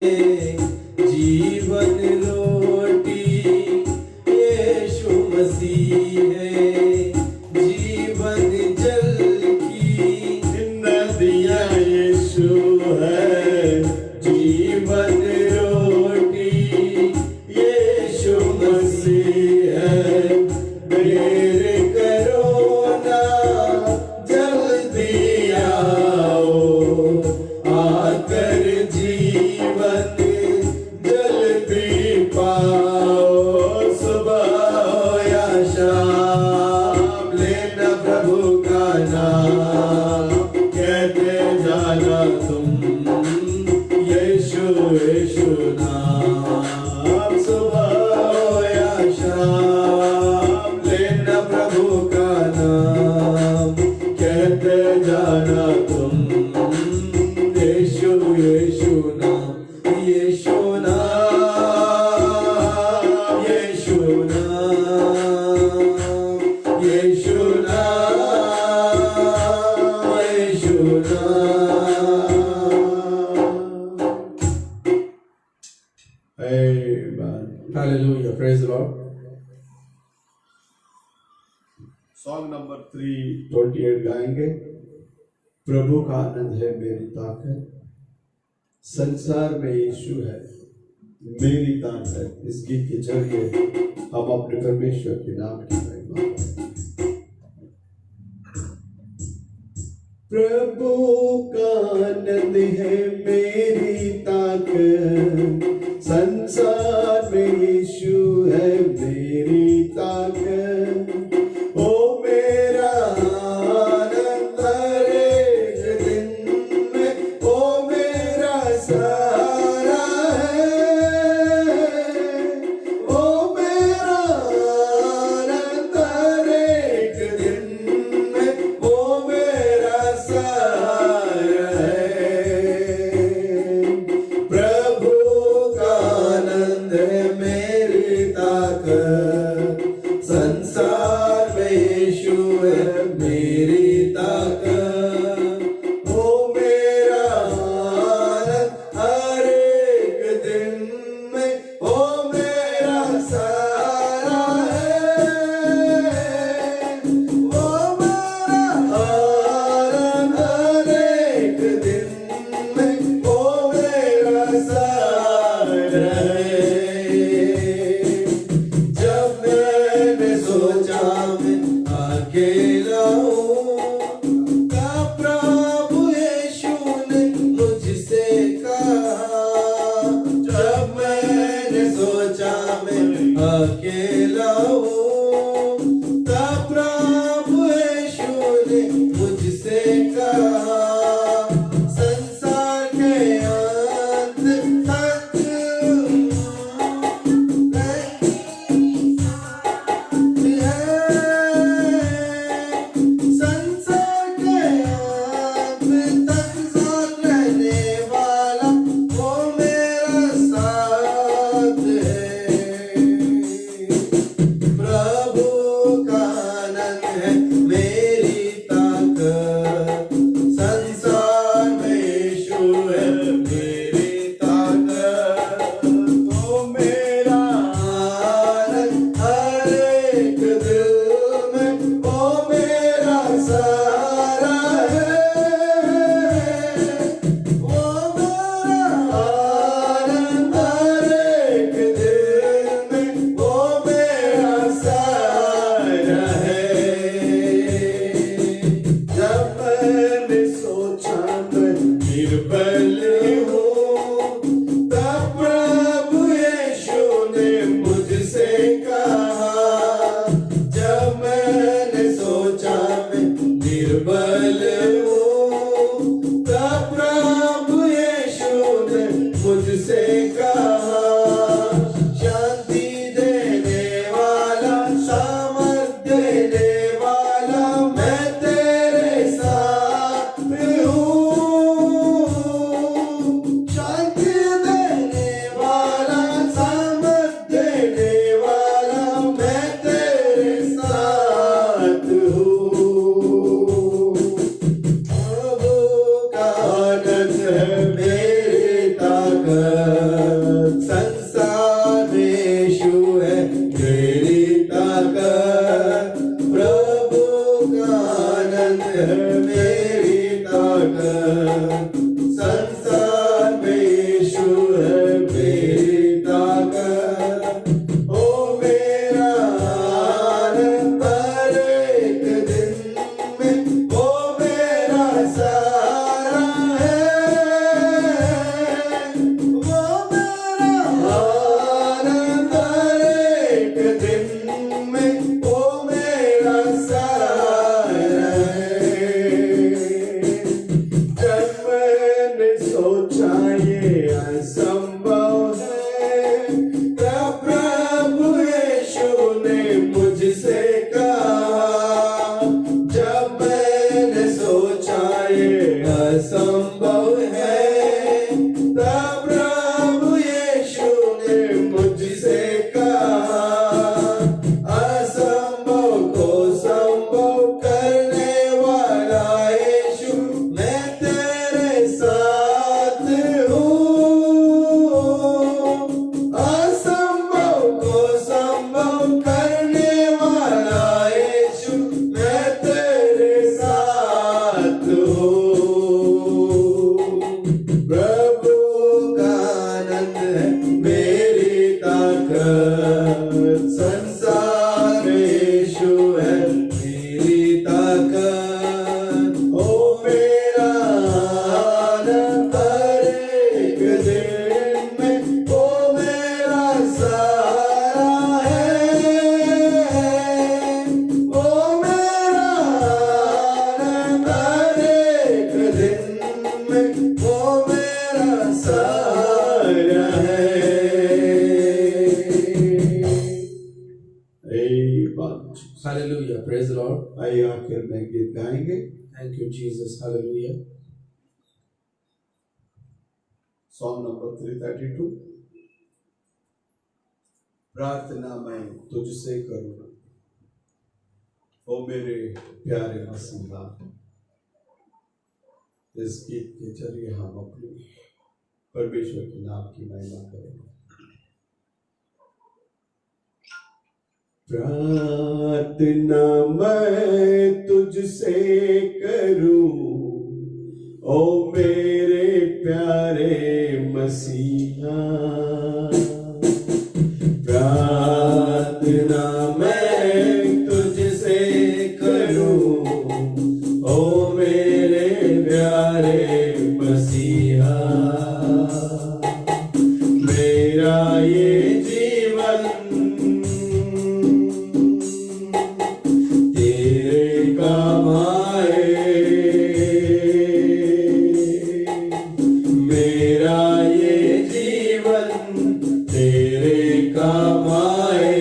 जीवन रोटी यीशु मसीह है, जीवन जल की नदियाँ यीशु है, जीवन रोटी यीशु मसीह है। देर करो ना जल्दी आओ, आकर जीवन जल्दी पाओ। सुबह हो या शाम लेना प्रभु का नाम, कहते जाना तुम यीशु यीशु नाम। सुबह हो या शाम लेना प्रभु का नाम, कहते जाना तुम यीशु यीशु नाम, यीशु नाम, यीशु नाम, यीशु नाम, यीशु नाम। Amen. Hallelujah. Praise the Lord. Song number 328 गाएंगे। प्रभु का आनंद है मेरी ताकत, संसार में यीशु है मेरी ताकत। इस गीत के जरिए हम अपने परमेश्वर के नाम की महिमा करें। प्रभु का आनंद है मेरी ताकत, संसार में यीशु है मेरी ताकत। ओ मेरा आनंद हर एक दिन में, ओ मेरा सहारा है। ओ मेरा आनंद हर एक दिन में, ओ मेरा सहारा है। प्रभु का आनंद असंभव है। तब प्रभु यीशु ने मुझसे कहा, जब मैंने सोचा ये असंभव है, तब प्रभु यीशु ने मुझसे कहा, असंभव को संभव करने वाला यीशु, मैं तेरे साथ हूँ। असंभव को संभव करने वाला यीशु, मैं तेरे साथ हूँ। प्रभु का आनंद है मेरी ताकत, संसार में यीशु है मेरी ताकत। ओ मेरा आनंद हर एक दिन में, ओ मेरा सहारा है। ओ मेरा आनंद हर एक दिन में, ओ मेरा सहारा है। Hallelujah. Praise the Lord. आइए आखिर में गीत गाएंगे। Thank you, Jesus. Hallelujah. Song number 332। प्रार्थना मैं तुझसे करूँ, ओ मेरे प्यारे मसीहा। इस गीत के जरिए हम अपने परमेश्वर के नाम की महिमा करेंगे। प्रार्थना मैं तुझसे करूं, ओ मेरे प्यारे मसीहा। प्रार्थना मैं तुझसे करूं, ओ मेरे प्यारे मसीहा। मेरा ये जीवन तेरे काम आए, मेरा ये जीवन तेरे काम आए,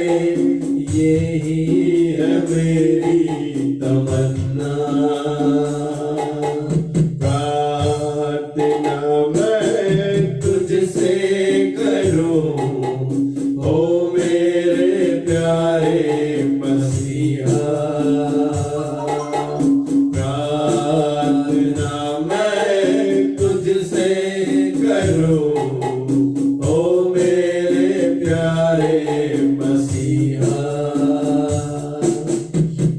यही है मेरी तमन्ना। प्रार्थना मैं तुझसे करूं, ओ मेरे प्यारे मसीहा। प्रार्थना मैं तुझसे करूं, ओ मेरे प्यारे मसीहा।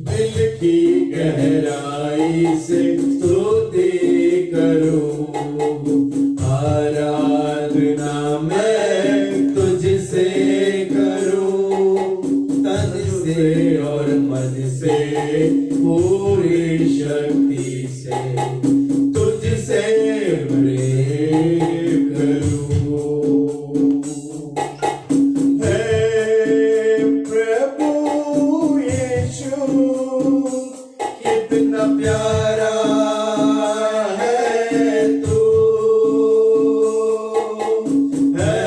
दिल की गहराई से स्तुति करूं, आराधना मैं तुझसे करूं, तन से और मन से पूरी शक्ति से तुझसे प्रेम करूं। हे प्रभु यीशु, कितना प्यारा है तू। हे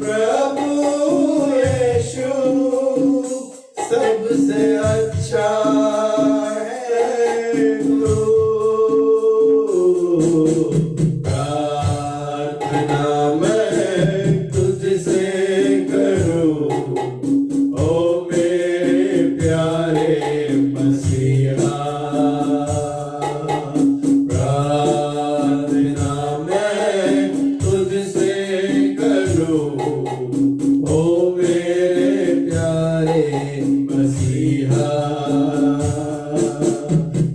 प्रभु यीशु, सबसे अच्छा है तू। प्रार्थना मैं तुझसे करूं, ओ मेरे प्यारे मसीहा। प्रार्थना मैं तुझसे करूं, ओ मेरे प्यारे मसीहा।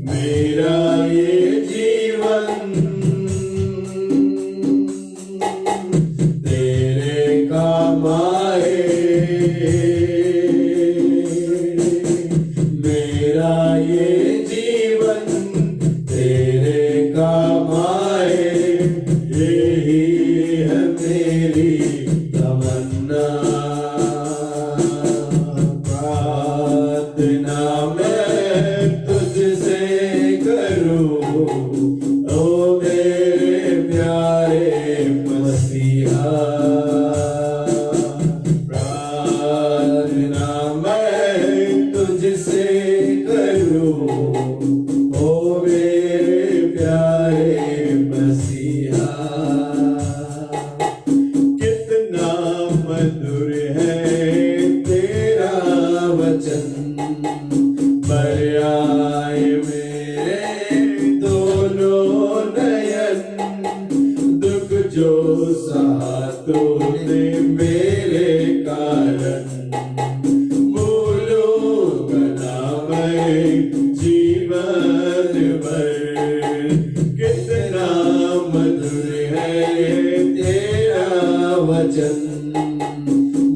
मेरा ये जीवन तेरे काम आए, मेरा ये जीवन तेरे काम आए, यही है मेरी तमन्ना। प्रार्थना मैं तुझसे करूं, ओ मेरे प्यारे मसीहा। मसीहा, प्रार्थना मैं तुझसे करूं, ओ मेरे प्यारे मसीहा। कितना मधुर है तेरा वचन, भर आए मेरे दोनों नयन। दुख जो सहा तूने मेरे कारण, भूलूंगा ना मैं जीवन भर। कितना मधुर है तेरा वचन,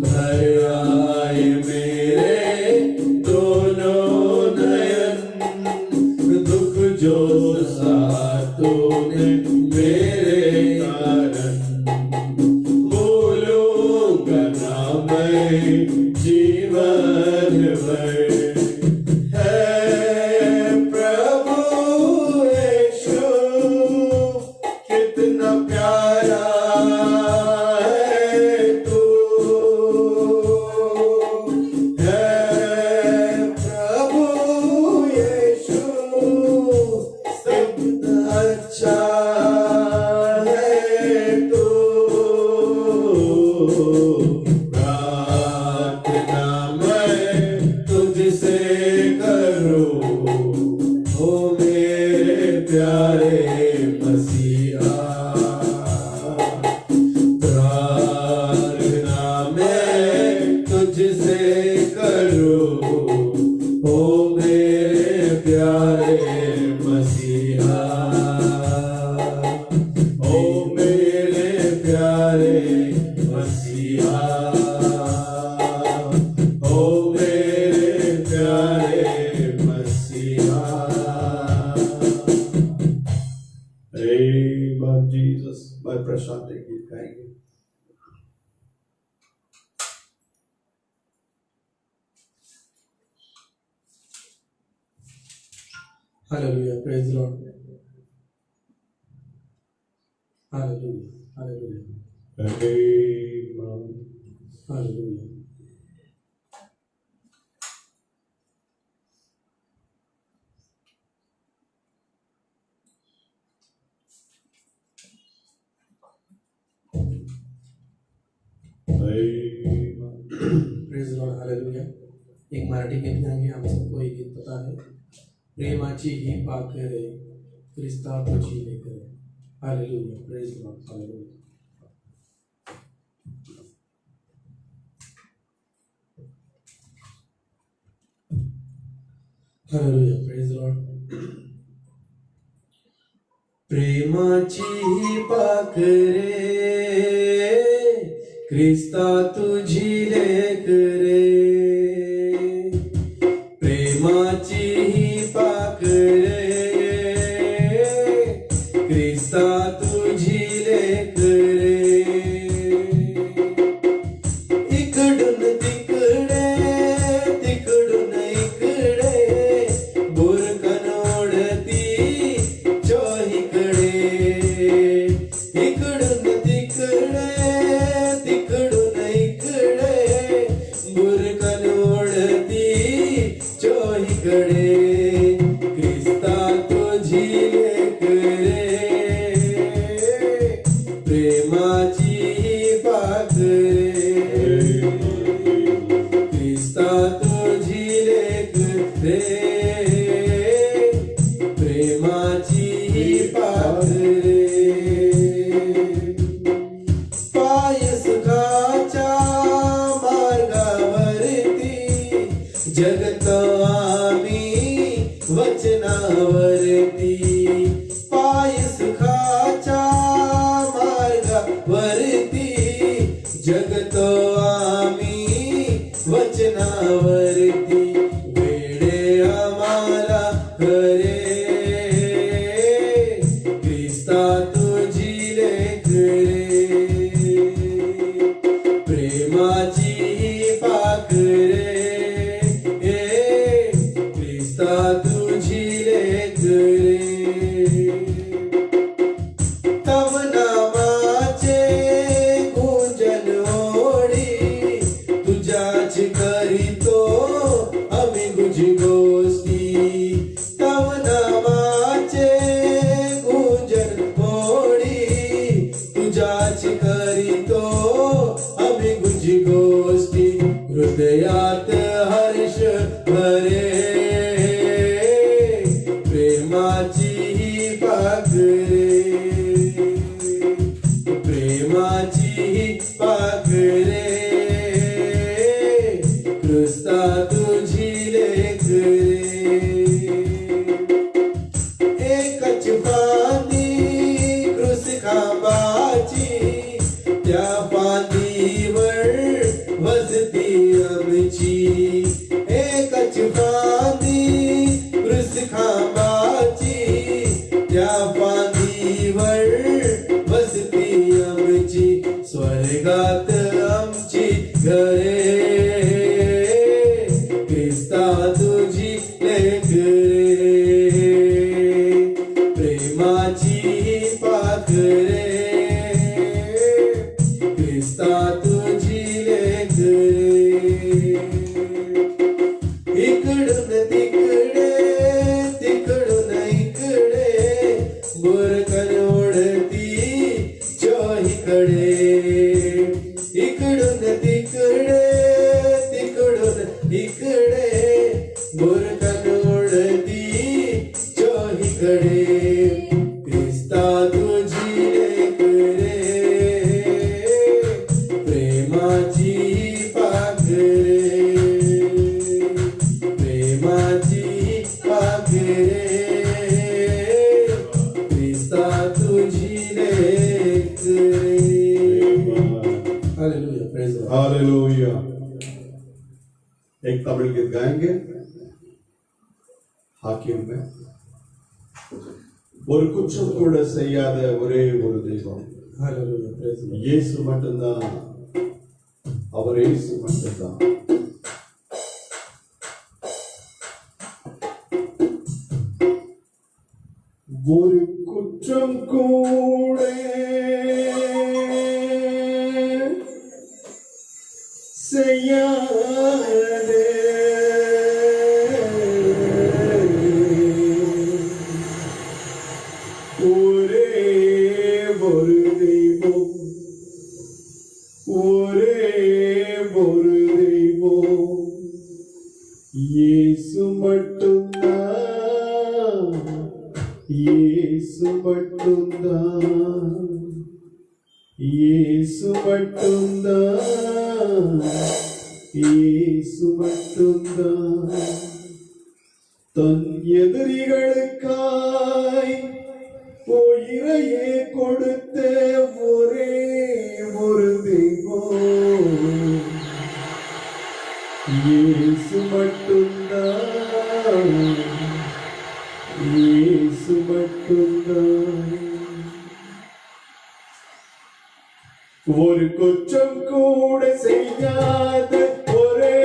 भर आए मेरे दोनों नयन। दुख जो सहा तूने मेरे कारण, भूलूंगा ना मैं जीवन भर। है प्रभु यीशु कितना प्यारा है तू, है प्रभु यीशु कितना अच्छा है तू। प्रार्थना मैं तुझसे करूं, ओ मेरे प्यारे मसीहा। प्रार्थना मैं तुझसे करूं, ओ मेरे प्यारे मसीहा, ओ मेरे प्यारे मसीहा, ओ मेरे प्यारे मसीहा। Name of Jesus, भाई प्रशांत एक गीत गाएंगे। Hallelujah. Praise the Lord. Hallelujah. Hallelujah. Amen. Hallelujah. Praise the Lord. Hallelujah. एक मराठी गीत गाएंगे, हम सबको ये गीत पता है। प्रेमाची ही पाखरे क्रिस्ता तुझी लेकर। Hallelujah, praise the Lord, hallelujah. Hallelujah, praise the Lord. प्रेमाची ही पाखरे क्रिस्ता तुझी लेकरे। प्रेमाची ही पाखरे क्रिस्ता तुझी लेकरे। इकडून तिकडे तिकडून इकडे बुरकन ओढती चोहीकडे। इकडून तिकडे तिकडून इकडे बुरकन ओढती चोहीकडे। क्रिस्ता तुझी लेकरे प्रेमाची ही पाखरे। क्रिस्ता तुझी लेकरे प्रेमाची ही पाखरे। पाय सुखाच्या मार्गावरती जगत आम्ही वचनावरती। पाय सुखाच्या मार्गावरती जगत आम्ही वचनावरती। वेडे आम्हाला खरे क्रिस्ता तुझी लेकरे। प्रेमाची पाखरे क्रिस्ता तुझी लेकरे एकच फांदी क्रूस खांबाची त्या फांदीवर वसती आमची एकच फांदी क्रूस खांबाची त्या फांदीवर वसती आमची स्वर्गात आमची घरे क्रिस्ता तुझी लेकरे प्रेमाची पाखरे क्रिस्ता तुझी लेकरे इकडून तिकडे तिकडून इकडे बुरकन ओढती चोहीकडे इकडून तिकडे तिकडून इकडे बुरकन ओढती चोहीकडे क्रिस्ता तुझी लेकरे प्रेमाची पाखरे प्रेमाची पाखरे क्रिस्ता तुझी लेकरे hallelujah praise the Lord hallelujah. एक तमिल गीत गाएंगे हाकिम में ஒரு குற்றம் கூட செய்யாத ஒரே ஒரு தெய்வம் हालेलुया प्रेज द लॉर्ड இயேசு மட்டும்தான் அவர் இயேசு மட்டும்தான் ஒரு குற்றம் கூட செய்யாதே ஒரே ஒரு தெய்வம் ஒரே ஒரு தெய்வம் இயேசு மட்டும்தான் இயேசு மட்டும்தான் இயேசு மட்டும்தான் இயேசு மட்டும்தான் தன் எதிரிகளுக்காய் உயிரையே கொடுத்த ஒரே ஒரு தெய்வம் இயேசு மட்டும்தான் இயேசு மட்டும்தான் ஒரு குற்றம் கூட செய்யாத ஒரே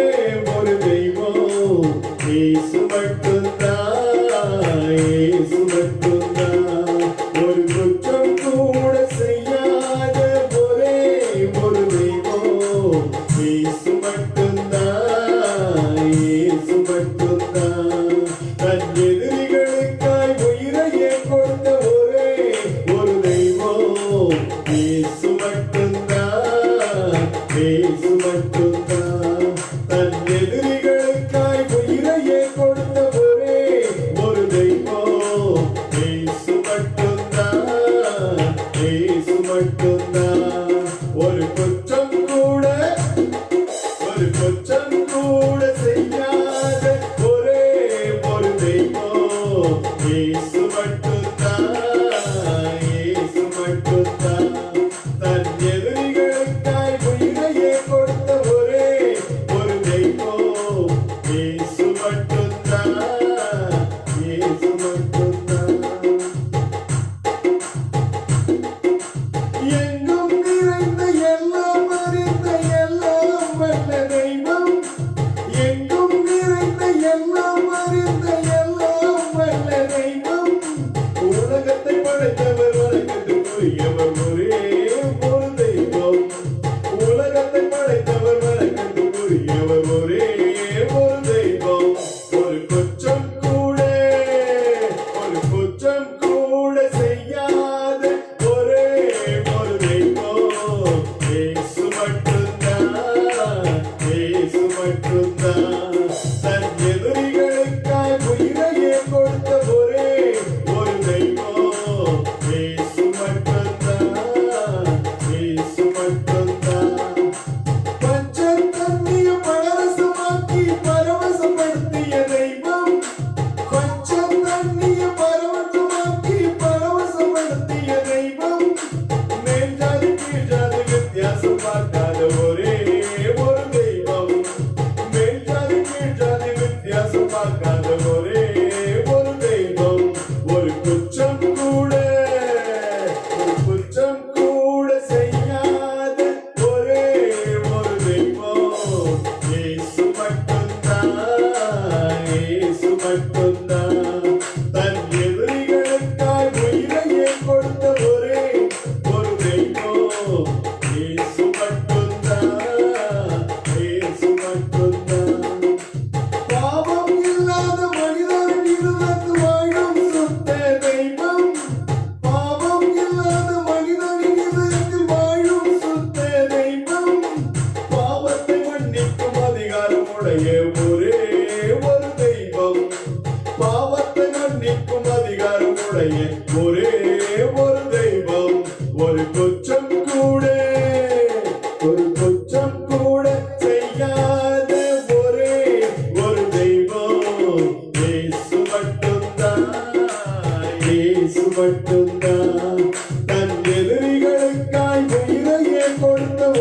ஒரு தெய்வம் இயேசு மட்டும்தான் இயேசு மட்டும்தான் ஒரு குற்றம் கூட செய்யாத ஒரே ஒரு தெய்வம் இயேசு மட்டும்தான் இயேசு மட்டும்தான் தன் எதிரிகளுக்காய் உயிரையே கொடுத்த ஒரே ஒரு தெய்வம் இயேசு மட்டும்தான் இயேசு மட்டும்தான் தன் எதிரிகளுக்காய் உயிரையே கொடுத்த ஒரே ஒரு தெய்வம் இயேசு மட்டும்தான் இயேசு மட்டும்தான் ஒரு குற்றம் கூட செய்யாத ஒரே ஒரு தெய்வம் இயேசு மட்டும்தான் இயேசு மட்டும்தான் தன் எதிரிகளுக்காய் உயிரையே கொடுத்த ஒரே ஒரு தெய்வம் இயேசு மட்டும்தான் இயேசு மட்டும்தான் எங்கும் நிறைந்த எல்லாம்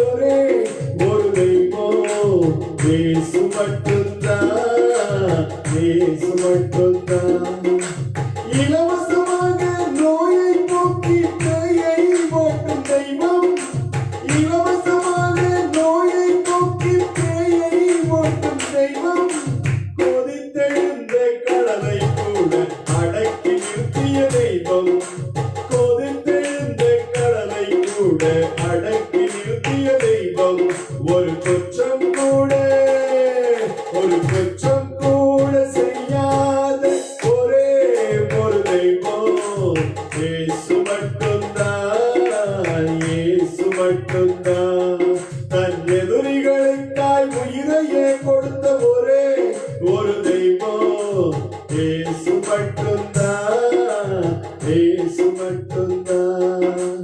ஒரே ஒரு தெய்வம் இயேசு மட்டும்தான், இயேசு மட்டும்தான். இலவசமாக நோயை போக்கி பேயை ஓட்டும் தெய்வம், இலவசமாக நோயை போக்கி பேயை ஓட்டும் தெய்வம், கொதித்தெழுந்த கடலை கூட அடக்கி நிறுத்திய தெய்வம், கொதித்தெழுந்த கடலை கூட அடக்கி நிறுத்திய தெய்வம், ஒரு குற்றம் கூட செய்யாத ஒரே ஒரு தெய்வம் இயேசு மட்டும்தான், இயேசு மட்டும்தான். தன் எதிரிகளுக்காய் உயிரையே கொடுத்த ஒரே ஒரு தெய்வம் இயேசு மட்டும்தான், இயேசு மட்டும்தான்.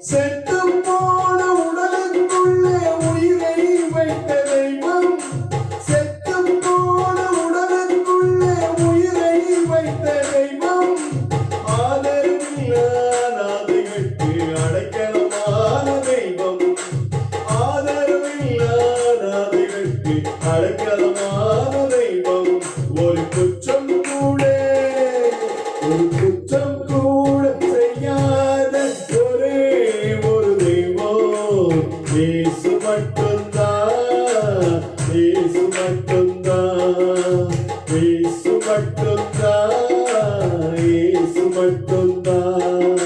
செத்து போன உடலுக்குள்ளே உயிரை வைத்த தெய்வம், செத்து போன உடலுக்குள்ளே உயிரை வைத்த தெய்வம், ஆதரவில்லாதவர்களுக்கு அடைக்கலமான தெய்வம், ஆதரவில்லாதவர்களுக்கு அடைக்கலமான தெய்வம், ஒரு குற்றம் கூட செய்யாத ஒரே ஒரு தெய்வம் இயேசு மட்டும்தான், இயேசு மட்டும்தான், இயேசு மட்டும்தான், இயேசு மட்டும்தான்,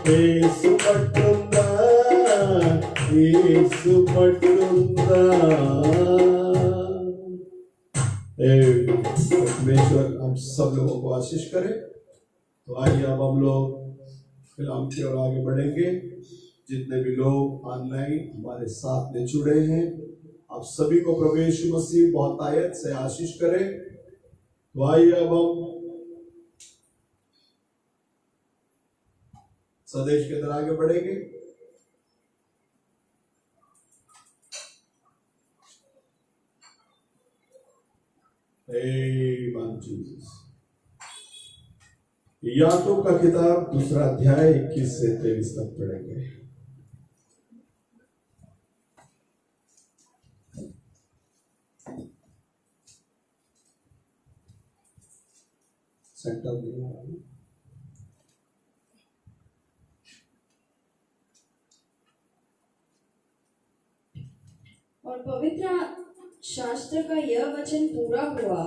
இயேசு மட்டும்தான், இயேசு மட்டும்தான்। परमेश्वर हम सब लोगों को आशीष करे। तो आइए अब हम लोग कलाम की ओर आगे बढ़ेंगे। जितने भी लोग ऑनलाइन हमारे साथ में जुड़े हैं, आप सभी को प्रभु यीशु मसीह बहुत आयत से आशीष करे। तो आइए अब हम संदेश के अंदर आगे बढ़ेंगे। Amen Jesus। याकूब का किताब दूसरा अध्याय 21 से 23 तक पढ़ेंगे। सेंटर और पवित्र शास्त्र का यह वचन पूरा हुआ,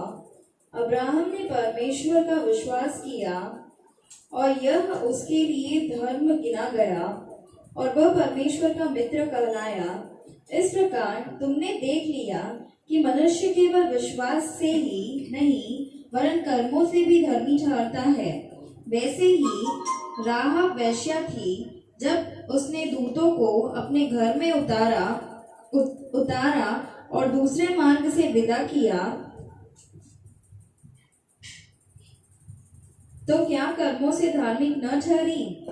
अब्राहम ने परमेश्वर का विश्वास किया और यह उसके लिए धर्म गिना गया और वह परमेश्वर का मित्र कहलाया। इस प्रकार तुमने देख लिया कि मनुष्य केवल विश्वास से ही नहीं वरन कर्मों से भी धर्मी ठहरता है। वैसे ही राहाब वेश्या थी, जब उसने दूतों को अपने घर में उतारा और दूसरे मार्ग से विदा किया, तो क्या कर्मों से धार्मिक न ठहरी?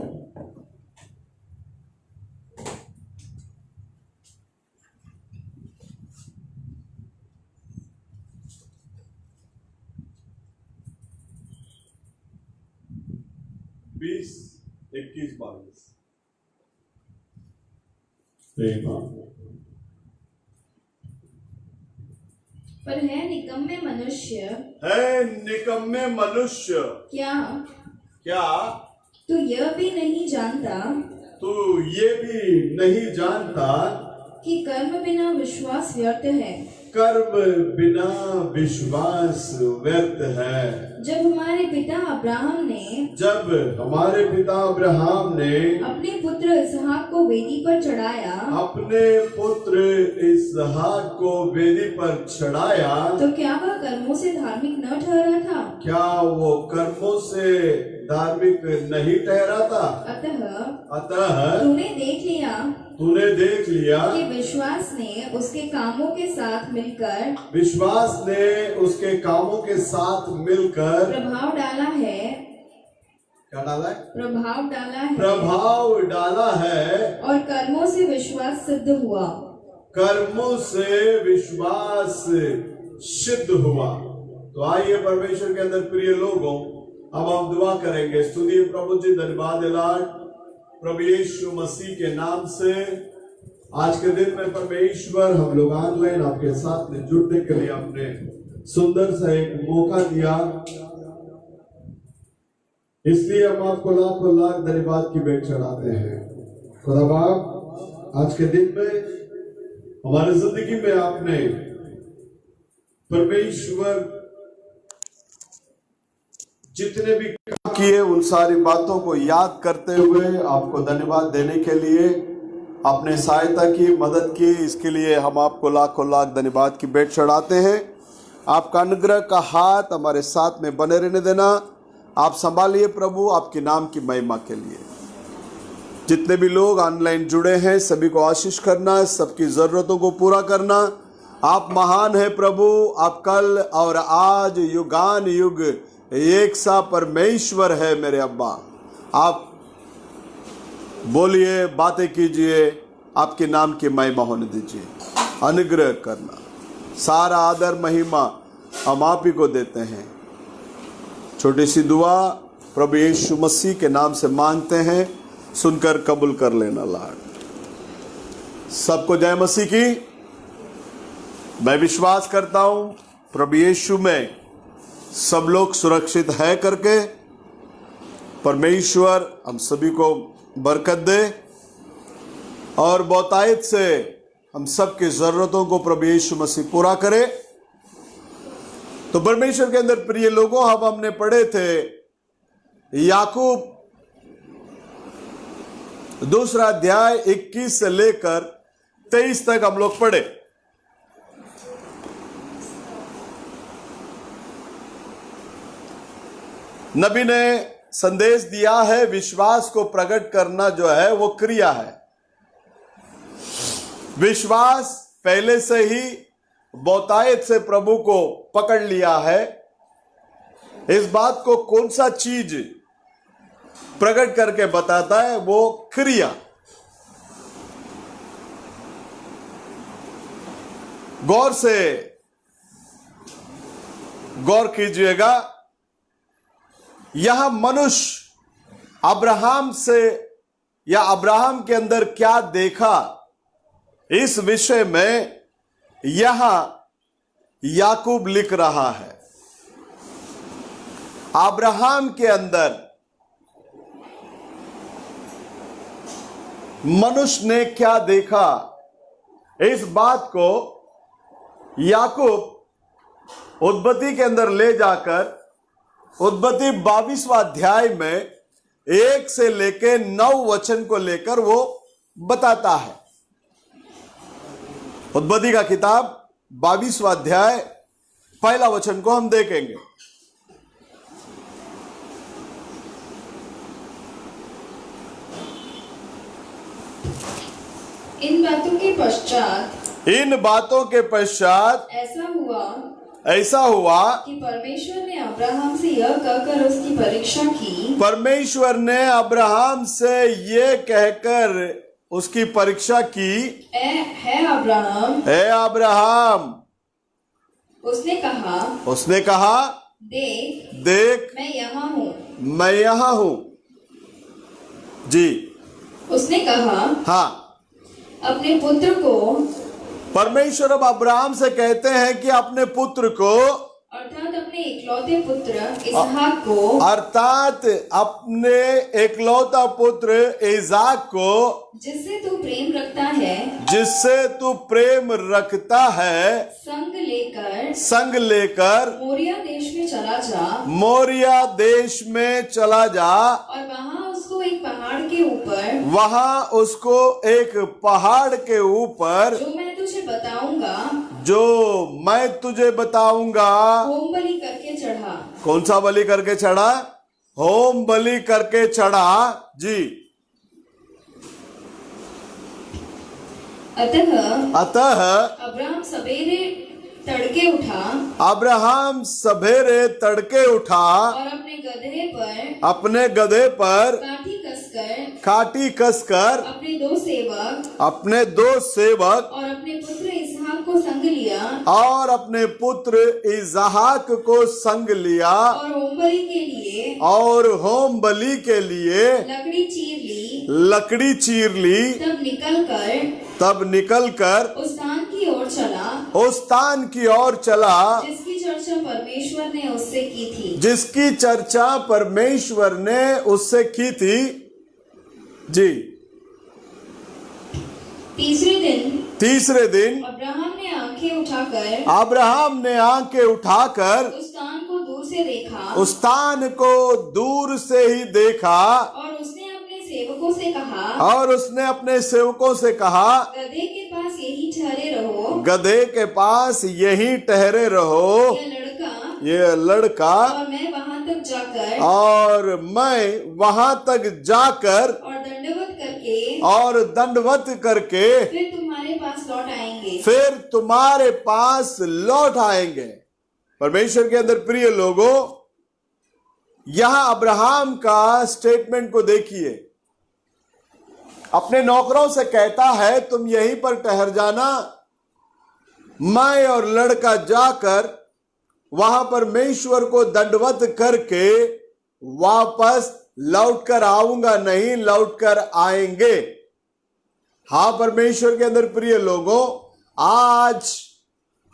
बीस 21 22। पर है निकम्मे मनुष्य क्या तू यह भी नहीं जानता कि कर्म बिना विश्वास व्यर्थ है। कर्म बिना विश्वास व्यर्थ है। जब हमारे पिता अब्राहम ने अपने पुत्र इसहाक को वेदी पर चढ़ाया, तो क्या वह कर्मों से धार्मिक न ठहरा था? क्या वो कर्मों से धार्मिक नहीं ठहरा था? अतः तूने देख लिया कि विश्वास ने उसके कामों के साथ मिलकर प्रभाव डाला है। क्या डाला है? प्रभाव डाला है और कर्मों से विश्वास सिद्ध हुआ। तो आइए परमेश्वर के अंदर प्रिय लोगों, अब हम दुआ करेंगे। स्तुति प्रभु जी, धन्यवाद लाड प्रभु यीशु मसीह के नाम से आज के दिन में परमेश्वर हम लोग ऑनलाइन आपके साथ में जुड़ने के लिए आपने सुंदर सा एक मौका दिया, इसलिए हम आपको लाखों लाख धन्यवाद की भेंट चढ़ाते हैं। खुदा बाप, आज के दिन में हमारी जिंदगी में आपने परमेश्वर जितने भी काम किए उन सारी बातों को याद करते हुए आपको धन्यवाद देने के लिए, अपने सहायता की, मदद की, इसके लिए हम आपको लाखों लाख धन्यवाद की भेंट चढ़ाते हैं। आपका अनुग्रह का हाथ हमारे साथ में बने रहने देना। आप संभालिए प्रभु, आपके नाम की महिमा के लिए। जितने भी लोग ऑनलाइन जुड़े हैं सभी को आशीष करना, सबकी जरूरतों को पूरा करना। आप महान है प्रभु, आप कल और आज युगान युग एक सा परमेश्वर है मेरे अब्बा। आप बोलिए, बातें कीजिए, आपके नाम की महिमा होने दीजिए। अनुग्रह करना, सारा आदर महिमा हम आप ही को देते हैं। छोटी सी दुआ प्रभु यीशु मसीह के नाम से मांगते हैं, सुनकर कबूल कर लेना लाड। सबको जय मसीह की। मैं विश्वास करता हूं प्रभु यीशु में सब लोग सुरक्षित है करके परमेश्वर हम सभी को बरकत दे और बहुतायत से हम सबकी जरूरतों को प्रभु यीशु मसीह पूरा करे। तो परमेश्वर के अंदर प्रिय लोगों, अब हमने पढ़े थे याकूब 2 अध्याय 21 से लेकर 23 तक हम लोग पढ़े। नबी ने संदेश दिया है, विश्वास को प्रकट करना जो है वो क्रिया है। विश्वास पहले से ही बहुतायत से प्रभु को पकड़ लिया है। इस बात को कौन सा चीज प्रकट करके बताता है? वो क्रिया। गौर से गौर कीजिएगा, यह मनुष्य अब्राहम से या अब्राहम के अंदर क्या देखा, इस विषय में यहां याकूब लिख रहा है। अब्राहम के अंदर मनुष्य ने क्या देखा, इस बात को याकूब उत्पत्ति के अंदर ले जाकर उत्पत्ति 22वां अध्याय में 1 से लेके 9 वचन को लेकर वो बताता है। उत्पत्ति का किताब 22वां अध्याय पहला वचन को हम देखेंगे। इन बातों के पश्चात ऐसा हुआ कि परमेश्वर ने अब्राहम से यह कहकर उसकी परीक्षा की। परमेश्वर ने अब्राहम से ये कहकर उसकी परीक्षा की, है अब्राहम। उसने कहा देख मैं यहां हूं। जी। उसने कहा हाँ, अपने पुत्र को, परमेश्वर अब अब्राहम से कहते हैं कि अपने पुत्र को, अर्थात अपने इकलौते पुत्र इसहाक को, अर्थात अपने इकलौता पुत्र इसाक को, जिससे तू प्रेम रखता है, संग लेकर मोरिया देश में चला जा और वहां उसको एक पहाड़ के ऊपर जो मैं तुझे बताऊंगा होम बलि करके चढ़ा। कौन सा बलि करके चढ़ा? होम बलि करके चढ़ा। जी। अतः अब्राहम सवेरे तड़के उठा और अपने गधे पर काठी कसकर अपने दो सेवक और अपने पुत्र इसहाक को संग लिया और होम बलि के लिए लकड़ी चीर ली। तब निकलकर उस स्थान की ओर चला उस स्थान की ओर चला जिसकी चर्चा परमेश्वर ने उससे की थी। जिसकी चर्चा परमेश्वर ने उससे की थी। जी। तीसरे दिन अब्राहम ने आंखें उठाकर उस स्थान को दूर से देखा उस स्थान को दूर से ही देखा और उसने अपने सेवकों से कहा गदहे के पास यही ठहरे रहो ये लड़का और मैं वहां तक जाकर और दंडवत करके फिर तुम्हारे पास लौट आएंगे। परमेश्वर के अंदर प्रिय लोगों, यहां अब्राहम का स्टेटमेंट को देखिए। अपने नौकरों से कहता है तुम यहीं पर ठहर जाना, मैं और लड़का जाकर वहां परमेश्वर को दंडवत करके वापस लौट कर आऊंगा, नहीं लौट कर आएंगे। हाँ परमेश्वर के अंदर प्रिय लोगों, आज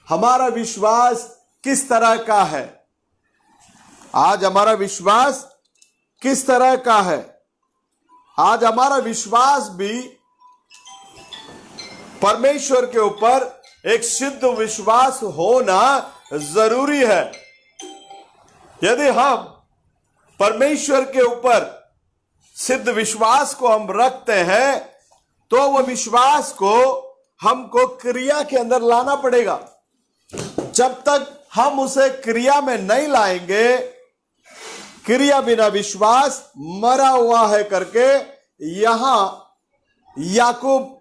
हमारा विश्वास किस तरह का है? आज हमारा विश्वास किस तरह का है? आज हमारा विश्वास भी परमेश्वर के ऊपर एक सिद्ध विश्वास होना जरूरी है। यदि हम परमेश्वर के ऊपर सिद्ध विश्वास को हम रखते हैं तो वह विश्वास को हमको क्रिया के अंदर लाना पड़ेगा। जब तक हम उसे क्रिया में नहीं लाएंगे, क्रिया बिना विश्वास मरा हुआ है करके यहां याकूब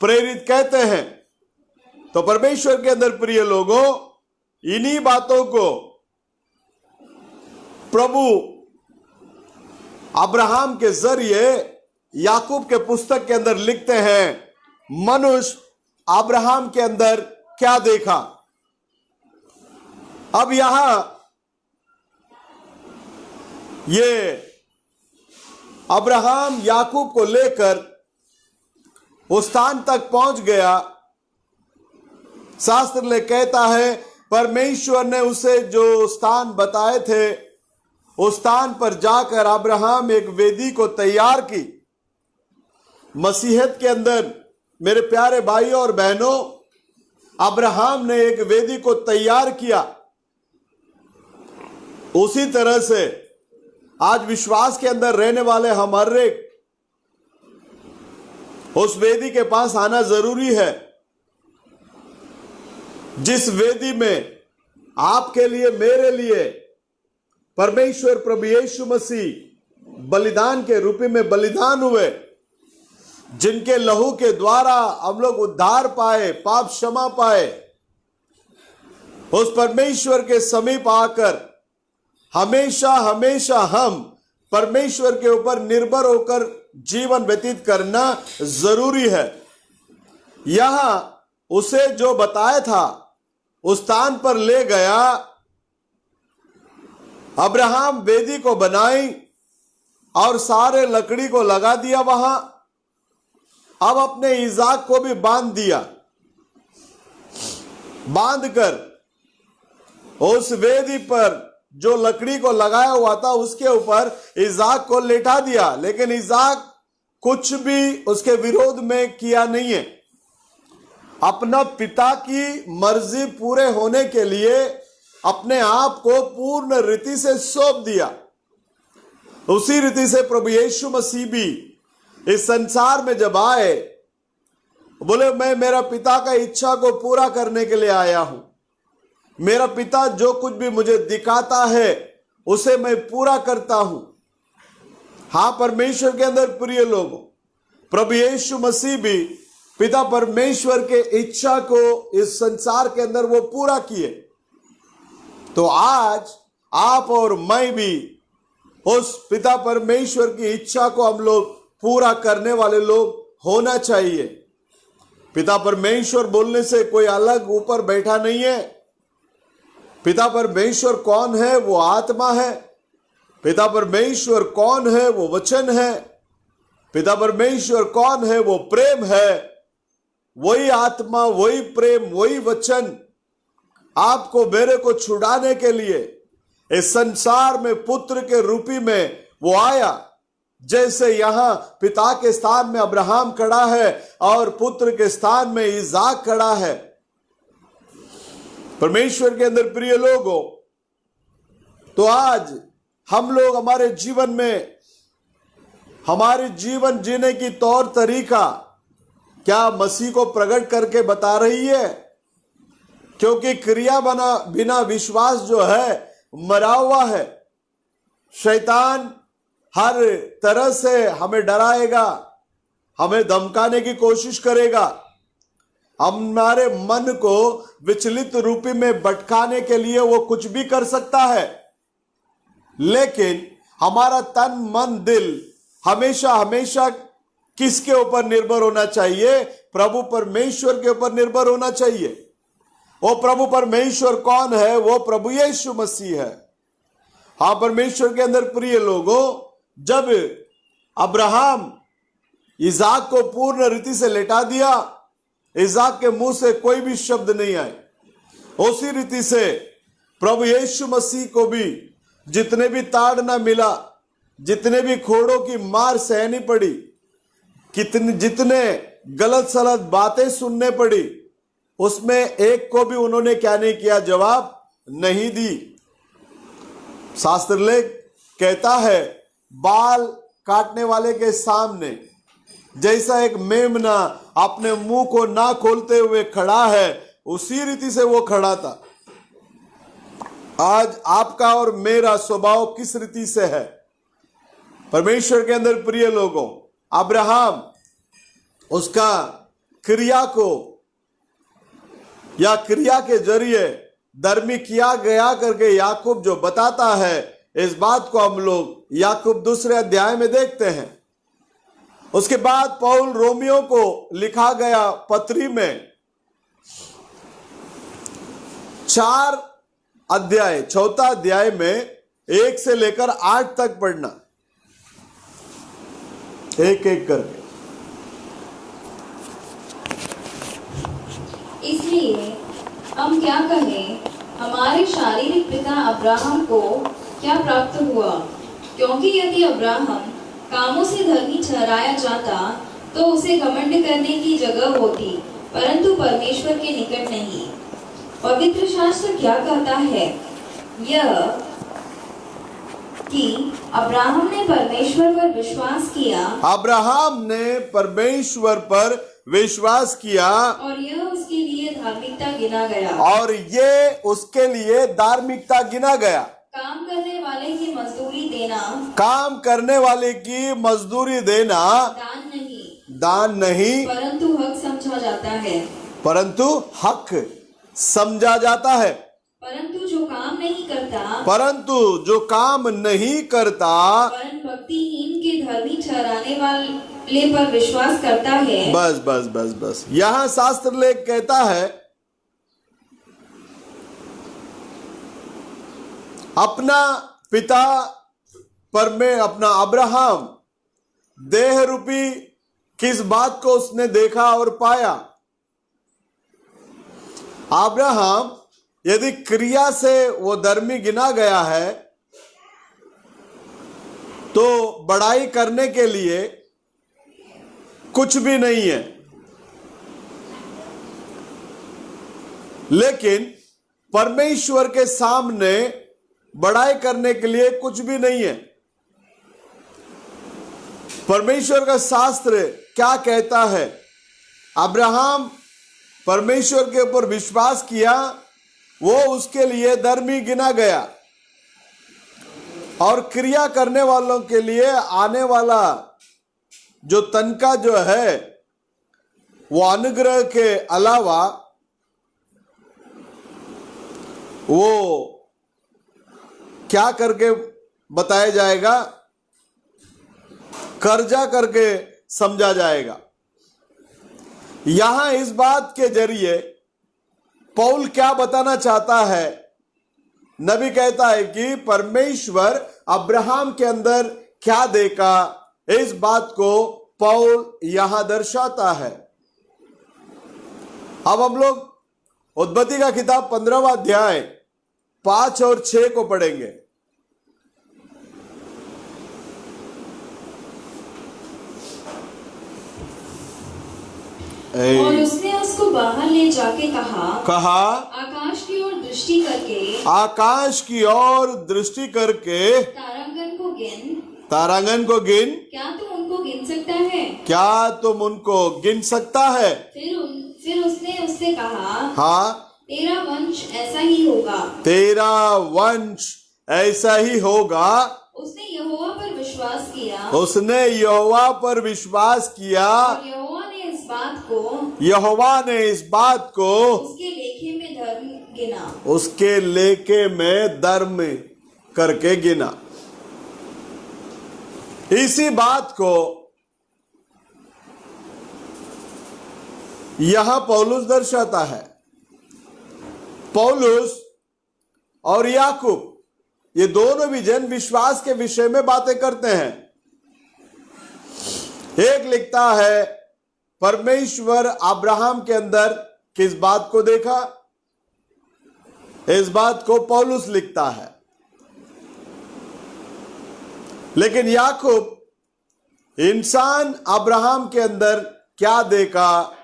प्रेरित कहते हैं। तो परमेश्वर के अंदर प्रिय लोगों, इन्हीं बातों को प्रभु अब्राहम के जरिए याकूब के पुस्तक के अंदर लिखते हैं। मनुष्य अब्राहम के अंदर क्या देखा? अब यहां ये अब्राहम याकूब को लेकर उस स्थान तक पहुंच गया। शास्त्र ले कहता है परमेश्वर ने उसे जो स्थान बताए थे उस स्थान पर जाकर अब्राहम एक वेदी को तैयार की। मसीहत के अंदर मेरे प्यारे भाइयों और बहनों, अब्राहम ने एक वेदी को तैयार किया। उसी तरह से आज विश्वास के अंदर रहने वाले हमारे उस वेदी के पास आना जरूरी है, जिस वेदी में आपके लिए मेरे लिए परमेश्वर प्रभु यीशु मसीह बलिदान के रूप में बलिदान हुए, जिनके लहू के द्वारा हम लोग उद्धार पाए, पाप क्षमा पाए। उस परमेश्वर के समीप आकर हमेशा हमेशा हम परमेश्वर के ऊपर निर्भर होकर जीवन व्यतीत करना जरूरी है। यहां उसे जो बताया था उस स्थान पर ले गया। अब्राहम वेदी को बनाई और सारे लकड़ी को लगा दिया वहां। अब अपने इजाक को भी बांध दिया। बांधकर उस वेदी पर जो लकड़ी को लगाया हुआ था उसके ऊपर इजाक को लेटा दिया। लेकिन इजाक कुछ भी उसके विरोध में किया नहीं है। अपना पिता की मर्जी पूरे होने के लिए अपने आप को पूर्ण रीति से सौंप दिया। उसी रीति से प्रभु यीशु मसीह भी इस संसार में जब आए, बोले मैं मेरा पिता का इच्छा को पूरा करने के लिए आया हूं। मेरा पिता जो कुछ भी मुझे दिखाता है उसे मैं पूरा करता हूं। हां परमेश्वर के अंदर प्रिय लोगों, प्रभु यीशु मसीह भी पिता परमेश्वर के इच्छा को इस संसार के अंदर वो पूरा किए। तो आज आप और मैं भी उस पिता परमेश्वर की इच्छा को हम लोग पूरा करने वाले लोग होना चाहिए। पिता परमेश्वर बोलने से कोई अलग ऊपर बैठा नहीं है। पिता परमेश्वर कौन है? वो आत्मा है। पिता परमेश्वर कौन है? वो वचन है। पिता परमेश्वर कौन है? वो प्रेम है। वही आत्मा, वही प्रेम, वही वचन आपको मेरे को छुड़ाने के लिए इस संसार में पुत्र के रूपी में वो आया। जैसे यहां पिता के स्थान में अब्राहम खड़ा है और पुत्र के स्थान में इसहाक खड़ा है। परमेश्वर के अंदर प्रिय लोगों, तो आज हम लोग हमारे जीवन में, हमारे जीवन जीने की तौर तरीका क्या मसीह को प्रकट करके बता रही है? क्योंकि क्रिया बिना विश्वास जो है मरा हुआ है। शैतान हर तरह से हमें डराएगा, हमें धमकाने की कोशिश करेगा, हमारे मन को विचलित रूपी में भटकाने के लिए वो कुछ भी कर सकता है। लेकिन हमारा तन मन दिल हमेशा हमेशा किसके ऊपर निर्भर होना चाहिए? प्रभु परमेश्वर के ऊपर निर्भर होना चाहिए। वो प्रभु परमेश्वर कौन है? वो प्रभु यीशु मसीह है। हाँ, परमेश्वर के अंदर प्रिय लोगों, जब अब्राहम इसहाक को पूर्ण रीति से लेटा दिया, इसहाक के मुंह से कोई भी शब्द नहीं आए। उसी रीति से प्रभु यीशु मसीह को भी जितने भी ताड़ना मिला, जितने भी खोड़ों की मार सहनी पड़ी, जितने गलत सलत बातें सुनने पड़ी, उसमें एक को भी उन्होंने क्या नहीं किया? जवाब नहीं दी। शास्त्र लेख कहता है, बाल काटने वाले के सामने जैसा एक मेमना अपने मुंह को ना खोलते हुए खड़ा है, उसी रीति से वो खड़ा था। आज आपका और मेरा स्वभाव किस रीति से है? परमेश्वर के अंदर प्रिय लोगों, अब्राहम उसका क्रिया को या क्रिया के जरिए धर्मी किया गया करके याकूब जो बताता है, इस बात को हम लोग याकूब 2 अध्याय में देखते हैं। उसके बाद पौल रोमियो को लिखा गया पत्री में 4 अध्याय, 4 अध्याय में 1 से लेकर 8 तक पढ़ना, एक एक करके। इसलिए हम क्या कहें, हमारे शारीरिक पिता अब्राहम को क्या प्राप्त हुआ? क्योंकि यदि अब्राहम कामों से धर्मी ठहराया जाता तो उसे घमंड करने की जगह होती, परंतु परमेश्वर के निकट नहीं। पवित्र शास्त्र क्या कहता है? यह कि अब्राहम ने परमेश्वर पर विश्वास किया, अब्राहम ने परमेश्वर पर विश्वास किया और यह उसके लिए धार्मिकता गिना गया। और ये उसके लिए धार्मिकता गिना गया। काम करने वाले की मजदूरी देना, काम करने वाले की मजदूरी देना दान नहीं, परंतु हक समझा जाता है। परंतु हक समझा जाता है। परंतु जो काम नहीं करता, वरन भक्तिहीन के धर्मी ठहराने वाले पर विश्वास करता है। बस बस बस बस, यहां शास्त्र लेख कहता है, अपना पिता अपना अब्राहम देह रूपी किस बात को उसने देखा और पाया? अब्राहम यदि क्रिया से वो धर्मी गिना गया है, तो बड़ाई करने के लिए कुछ भी नहीं है। लेकिन परमेश्वर के सामने बड़ाई करने के लिए कुछ भी नहीं है। परमेश्वर का शास्त्र क्या कहता है? अब्राहम परमेश्वर के ऊपर विश्वास किया, वो उसके लिए धर्मी गिना गया, और क्रिया करने वालों के लिए आने वाला जो तनका जो है, वो अनुग्रह के अलावा वो क्या करके बताया जाएगा? कर्जा करके समझा जाएगा। यहां इस बात के जरिए पौल क्या बताना चाहता है? नबी कहता है कि परमेश्वर अब्राहम के अंदर क्या देखा, इस बात को पौल यहां दर्शाता है। अब हम लोग उत्पत्ति का किताब 15वां अध्याय 5 और 6 को पढ़ेंगे। और उसने उसको बाहर ले जाके कहा आकाश की ओर दृष्टि करके तारांगन को गिन, क्या तुम उनको गिन सकता है? फिर उसने उससे कहा, हाँ, तेरा वंश ऐसा ही होगा। उसने यहोवा पर विश्वास किया और यहोवा ने इस बात को उसके लेखे में धर्म करके गिना। इसी बात को यहां पौलुस दर्शाता है। पौलुस और याकूब ये दोनों भी जन विश्वास के विषय में बातें करते हैं। एक लिखता है परमेश्वर अब्राहम के अंदर किस बात को देखा, इस बात को पौलुस लिखता है। लेकिन याकूब इंसान अब्राहम के अंदर क्या देखा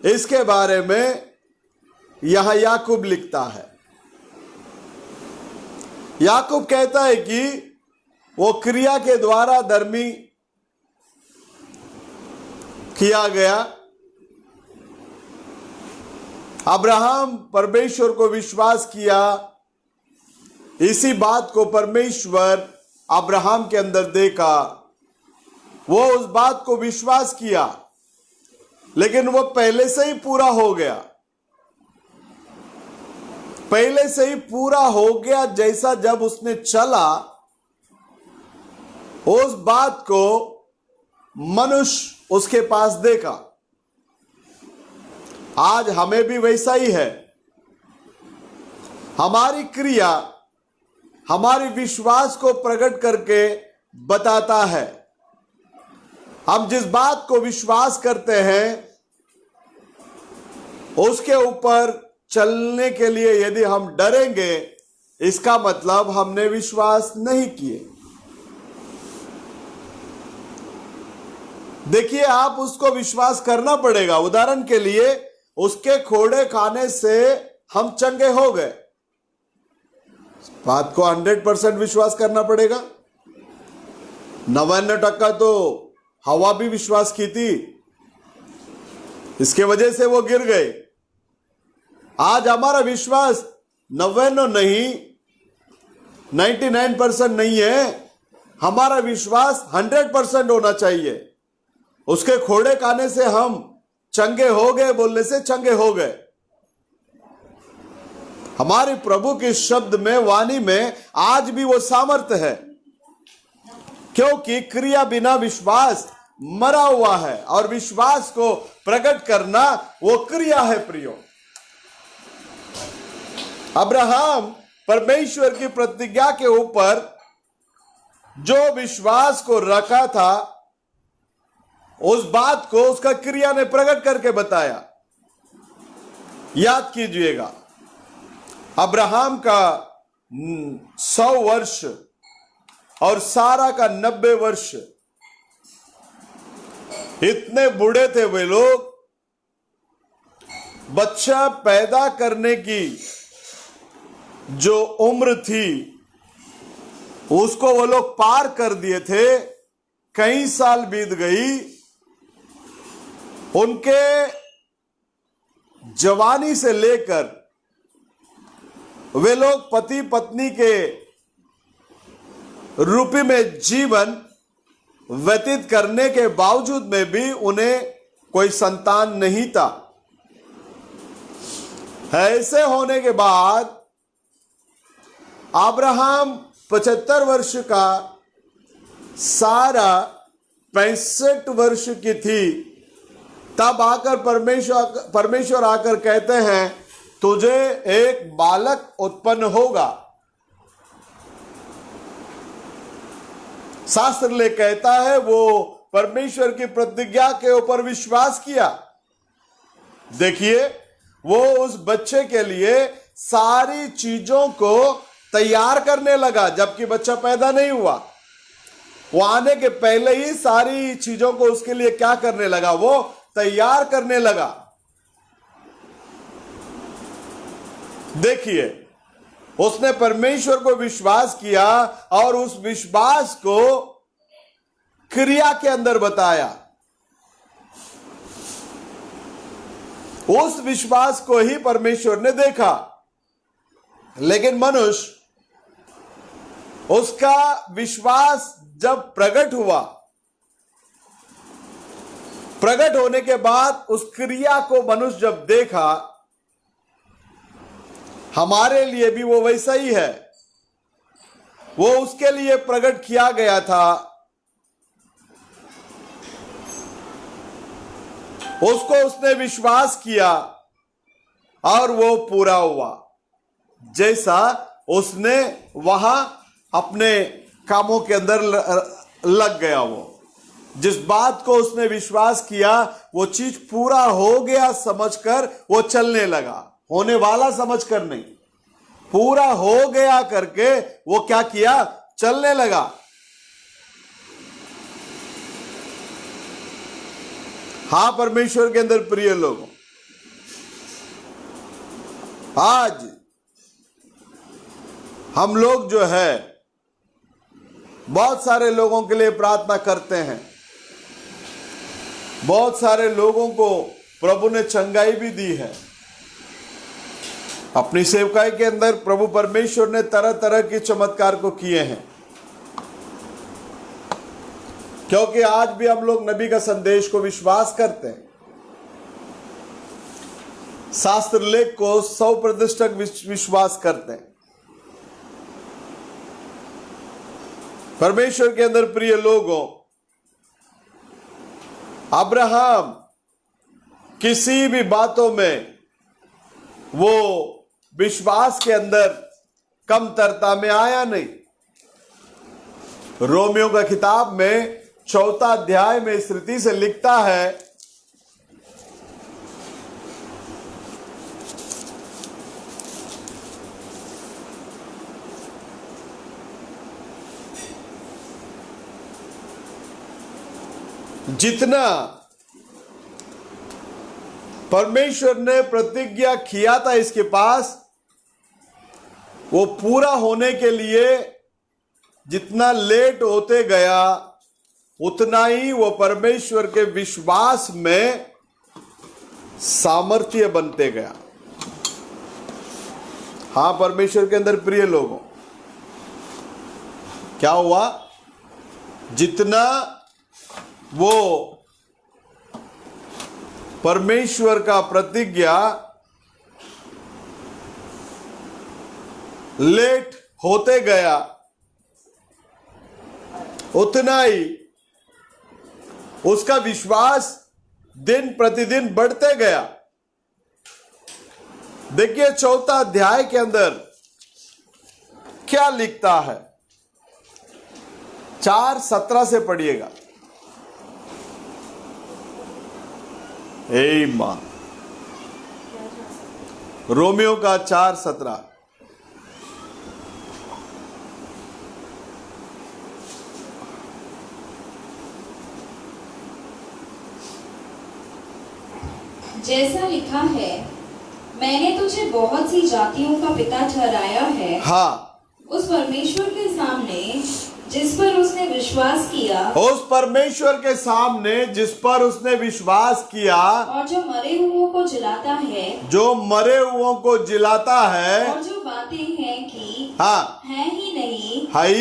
इसके बारे में यहां याकूब लिखता है। याकूब कहता है कि वो क्रिया के द्वारा धर्मी किया गया। अब्राहम परमेश्वर को विश्वास किया, इसी बात को परमेश्वर अब्राहम के अंदर देखा, वो उस बात को विश्वास किया, लेकिन वो पहले से ही पूरा हो गया। पहले से ही पूरा हो गया जैसा जब उसने चला, उस बात को मनुष्य उसके पास देखा। आज हमें भी वैसा ही है। हमारी क्रिया हमारे विश्वास को प्रकट करके बताता है। हम जिस बात को विश्वास करते हैं उसके ऊपर चलने के लिए यदि हम डरेंगे, इसका मतलब हमने विश्वास नहीं किए। देखिए, आप उसको विश्वास करना पड़ेगा। उदाहरण के लिए, उसके खोड़े खाने से हम चंगे हो गए, बात को 100% विश्वास करना पड़ेगा। 99% तो हवा भी विश्वास की थी, इसके वजह से वो गिर गए। आज हमारा विश्वास 99 नहीं, 99% नहीं है, हमारा विश्वास 100% होना चाहिए। उसके खोड़े खाने से हम चंगे हो गए बोलने से चंगे हो गए। हमारे प्रभु के शब्द में, वाणी में आज भी वो सामर्थ्य है, क्योंकि क्रिया बिना विश्वास मरा हुआ है, और विश्वास को प्रकट करना वो क्रिया है। प्रियो, अब्राहम परमेश्वर की प्रतिज्ञा के ऊपर जो विश्वास को रखा था, उस बात को उसका क्रिया ने प्रकट करके बताया। याद कीजिएगा, अब्राहम का 100 वर्ष और सारा का 90 वर्ष, इतने बूढ़े थे वे लोग। बच्चा पैदा करने की जो उम्र थी उसको वो लोग पार कर दिए थे। कई साल बीत गई, उनके जवानी से लेकर वे लोग पति पत्नी के रूप में जीवन व्यतीत करने के बावजूद में भी उन्हें कोई संतान नहीं था। ऐसे होने के बाद अब्राहम 75 वर्ष का, सारा 65 वर्ष की थी। तब आकर परमेश्वर आकर कहते हैं, तुझे एक बालक उत्पन्न होगा। शास्त्र ले कहता है वो परमेश्वर की प्रतिज्ञा के ऊपर विश्वास किया। देखिए, वो उस बच्चे के लिए सारी चीजों को तैयार करने लगा, जबकि बच्चा पैदा नहीं हुआ। वो आने के पहले ही सारी चीजों को उसके लिए क्या करने लगा? वो तैयार करने लगा। देखिए, उसने परमेश्वर को विश्वास किया और उस विश्वास को क्रिया के अंदर बताया। उस विश्वास को ही परमेश्वर ने देखा। लेकिन मनुष्य, उसका विश्वास जब प्रकट हुआ, प्रकट होने के बाद उस क्रिया को मनुष्य जब देखा, हमारे लिए भी वो वैसा ही है। वो उसके लिए प्रकट किया गया था, उसको उसने विश्वास किया और वो पूरा हुआ। जैसा उसने वहां अपने कामों के अंदर लग गया, वो जिस बात को उसने विश्वास किया वो चीज पूरा हो गया समझकर वो चलने लगा। होने वाला समझकर नहीं, पूरा हो गया करके वो क्या किया? चलने लगा। हां, परमेश्वर के अंदर प्रिय लोगों, आज हम लोग जो है बहुत सारे लोगों के लिए प्रार्थना करते हैं। बहुत सारे लोगों को प्रभु ने चंगाई भी दी है। अपनी सेवकाई के अंदर प्रभु परमेश्वर ने तरह तरह के चमत्कार को किए हैं, क्योंकि आज भी हम लोग नबी का संदेश को विश्वास करते हैं। शास्त्र लेख को 100% विश्वास करते हैं। परमेश्वर के अंदर प्रिय लोगों, अब्राहम किसी भी बातों में वो विश्वास के अंदर कमतरता में आया नहीं। रोमियो का किताब में 4 अध्याय में इस रीति से लिखता है, जितना परमेश्वर ने प्रतिज्ञा किया था इसके पास, वो पूरा होने के लिए जितना लेट होते गया, उतना ही वो परमेश्वर के विश्वास में सामर्थ्य बनते गया। हां, परमेश्वर के अंदर प्रिय लोगों, क्या हुआ? जितना वो परमेश्वर का प्रतिज्ञा लेट होते गया, उतना ही उसका विश्वास दिन प्रतिदिन बढ़ते गया। देखिए 4 अध्याय के अंदर क्या लिखता है, 4:17 से पढ़िएगा। मां रोमियो का 4:17। जैसा लिखा है, मैंने तुझे बहुत सी जातियों का पिता ठहराया है। हाँ, उस परमेश्वर के सामने जिस पर उसने विश्वास किया, उस परमेश्वर के सामने जिस पर उसने विश्वास किया, और जो मरे हुओं को जिलाता है, जो मरे हुओं को जिलाता है, और जो बातें हैं कि हाँ, है ही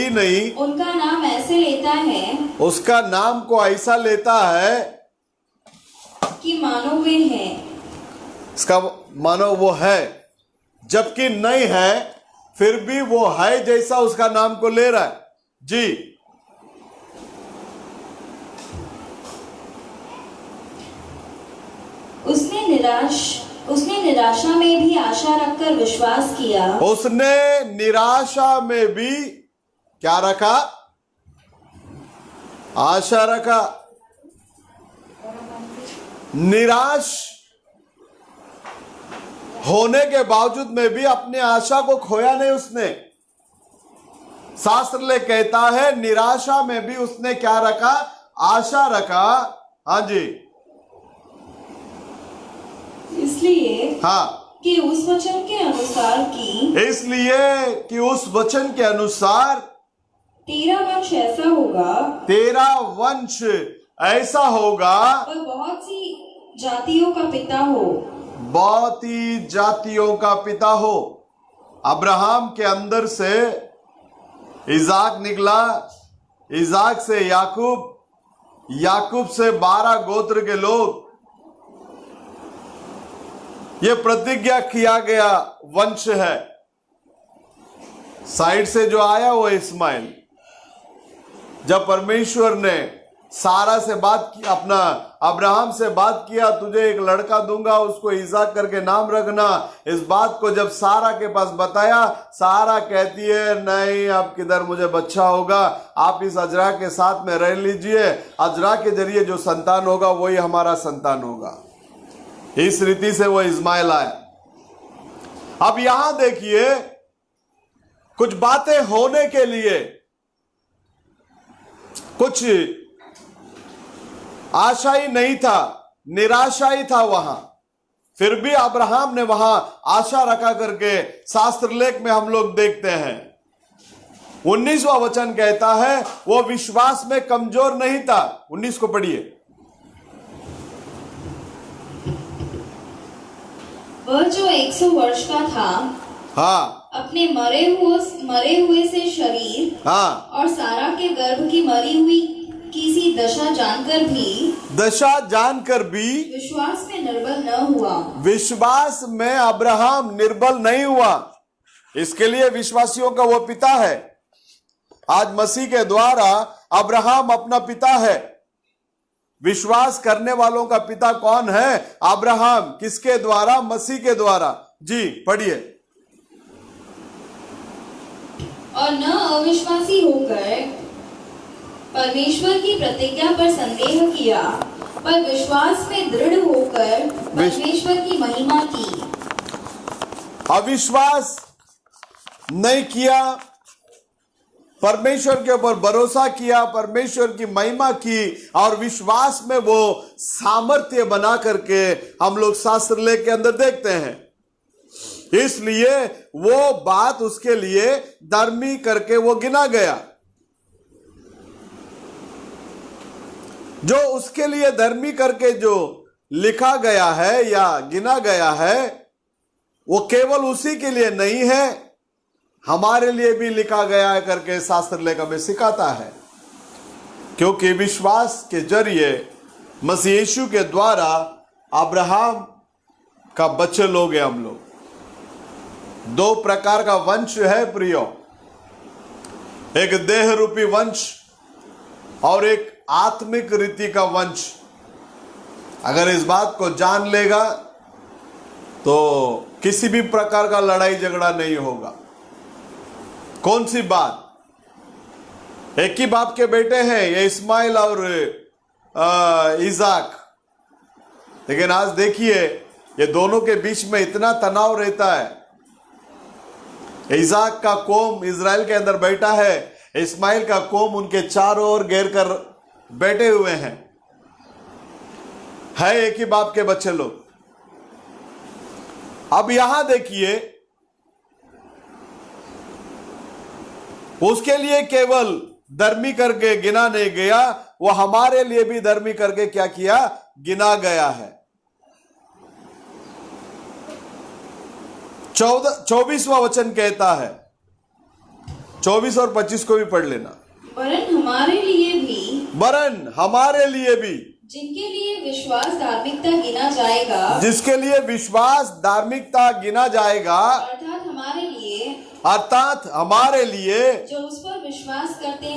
नहीं, उनका नाम ऐसे लेता है, उसका नाम को ऐसा लेता है कि मानो वे हैं। इसका मानो वो है, जबकि नहीं है, फिर भी वो है जैसा उसका नाम को ले रहा है। जी, उसने निराशा में भी आशा रखकर विश्वास किया। उसने निराशा में भी क्या रखा? आशा रखा। निराश होने के बावजूद में भी अपनी आशा को खोया नहीं उसने। शास्त्र ले कहता है निराशा में भी उसने क्या रखा? आशा रखा। हाँ जी, इसलिए हाँ, कि उस वचन के अनुसार इसलिए कि उस वचन के अनुसार तेरा वंश ऐसा होगा, तेरा वंश ऐसा होगा, वह बहुत सी जातियों का पिता हो। बहुत ही जातियों का पिता हो। अब्राहम के अंदर से इजाक निकला, इजाक से याकूब, याकूब से 12 गोत्र के लोग। ये प्रतिज्ञा किया गया वंश है। साइड से जो आया वो इस्माइल। जब परमेश्वर ने सारा से बात की, अपना अब्राहम से बात किया, तुझे एक लड़का दूंगा, उसको इसाक करके नाम रखना। इस बात को जब सारा के पास बताया, सारा कहती है नहीं, अब किधर मुझे बच्चा होगा, आप इस अजरा के साथ में रह लीजिए, अजरा के जरिए जो संतान होगा वही हमारा संतान होगा। इस रीति से वो इस्माइल आया। अब यहां देखिए, कुछ बातें होने के लिए कुछ आशा ही नहीं था, निराशा ही था वहां। फिर भी अब्राहम ने वहां आशा रखा करके शास्त्र लेख में हम लोग देखते हैं। 19वां वचन कहता है वो विश्वास में कमजोर नहीं था। 19 को पढ़िए। वह जो 100 वर्ष का था, हाँ, अपने मरे हुए से शरीर, हाँ, और सारा के गर्भ की मरी हुई किसी दशा जानकर भी विश्वास में निर्बल न हुआ। विश्वास में अब्राहम निर्बल नहीं हुआ। इसके लिए विश्वासियों का वो पिता है। आज मसीह के द्वारा अब्राहम अपना पिता है। विश्वास करने वालों का पिता कौन है? अब्राहम। किसके द्वारा? मसीह के द्वारा। जी पढ़िए। और न अविश्वासी होकर परमेश्वर की प्रतिज्ञा पर संदेह किया, पर विश्वास में दृढ़ होकर परमेश्वर की महिमा की। अविश्वास नहीं किया, परमेश्वर के ऊपर भरोसा किया, परमेश्वर की महिमा की, और विश्वास में वो सामर्थ्य बना करके हम लोग शास्त्र लेख के अंदर देखते हैं। इसलिए वो बात उसके लिए धर्मी करके वो गिना गया। जो उसके लिए धर्मी करके जो लिखा गया है या गिना गया है, वो केवल उसी के लिए नहीं है, हमारे लिए भी लिखा गया है करके शास्त्र लेख हमें सिखाता है। क्योंकि विश्वास के जरिए मसीह यीशु के द्वारा अब्राहम का बच्चे लोग हैं हम लोग। 2 प्रकार का वंश है प्रियो, एक देह रूपी वंश और एक आत्मिक रीति का वंश। अगर इस बात को जान लेगा तो किसी भी प्रकार का लड़ाई झगड़ा नहीं होगा। कौन सी बात? एक ही बाप के बेटे हैं ये इस्माइल और इसाक, लेकिन आज देखिए ये दोनों के बीच में इतना तनाव रहता है। इसाक का कौम इजराइल के अंदर बैठा है, इस्माइल का कौम उनके चारों ओर घेर कर बैठे हुए हैं। है एक ही बाप के बच्चे लोग। अब यहां देखिए, उसके लिए केवल धर्मी करके गिना नहीं गया, वो हमारे लिए भी धर्मी करके क्या किया? गिना गया है। 24वां वचन कहता है, 24 और 25 को भी पढ़ लेना। वरन हमारे लिए भी जिनके लिए विश्वास धार्मिकता गिना जाएगा, जिसके लिए विश्वास धार्मिकता गिना जाएगा, अर्थात हमारे लिए जो उस पर विश्वास करते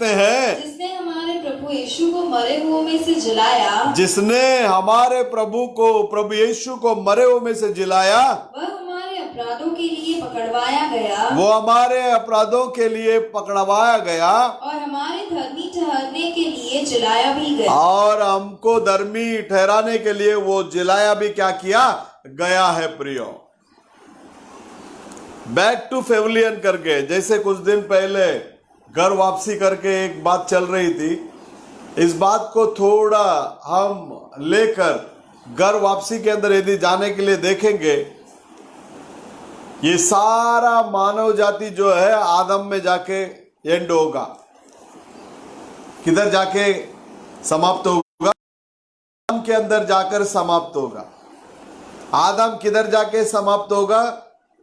हैं, जिसने हमारे प्रभु यीशु को मरे हुओं में से जिलाया, जिसने हमारे प्रभु यीशु को मरे हुओं में से जिलाया, वह हमारे अपराधों के लिए पकड़वाया गया वो हमारे अपराधों के लिए पकड़वाया गया और हमारे धर्मी ठहरने के लिए जलाया भी गया। और हमको धर्मी ठहराने के लिए वो जलाया भी क्या किया गया है। प्रियो, बैक टू फेवलियन करके, जैसे कुछ दिन पहले घर वापसी करके एक बात चल रही थी, इस बात को थोड़ा हम लेकर घर वापसी के अंदर यदि जाने के लिए देखेंगे, ये सारा मानव जाति जो है आदम में जाके एंड होगा। किधर जाके समाप्त होगा? आदम के अंदर जाकर समाप्त होगा। आदम किधर जाके समाप्त होगा?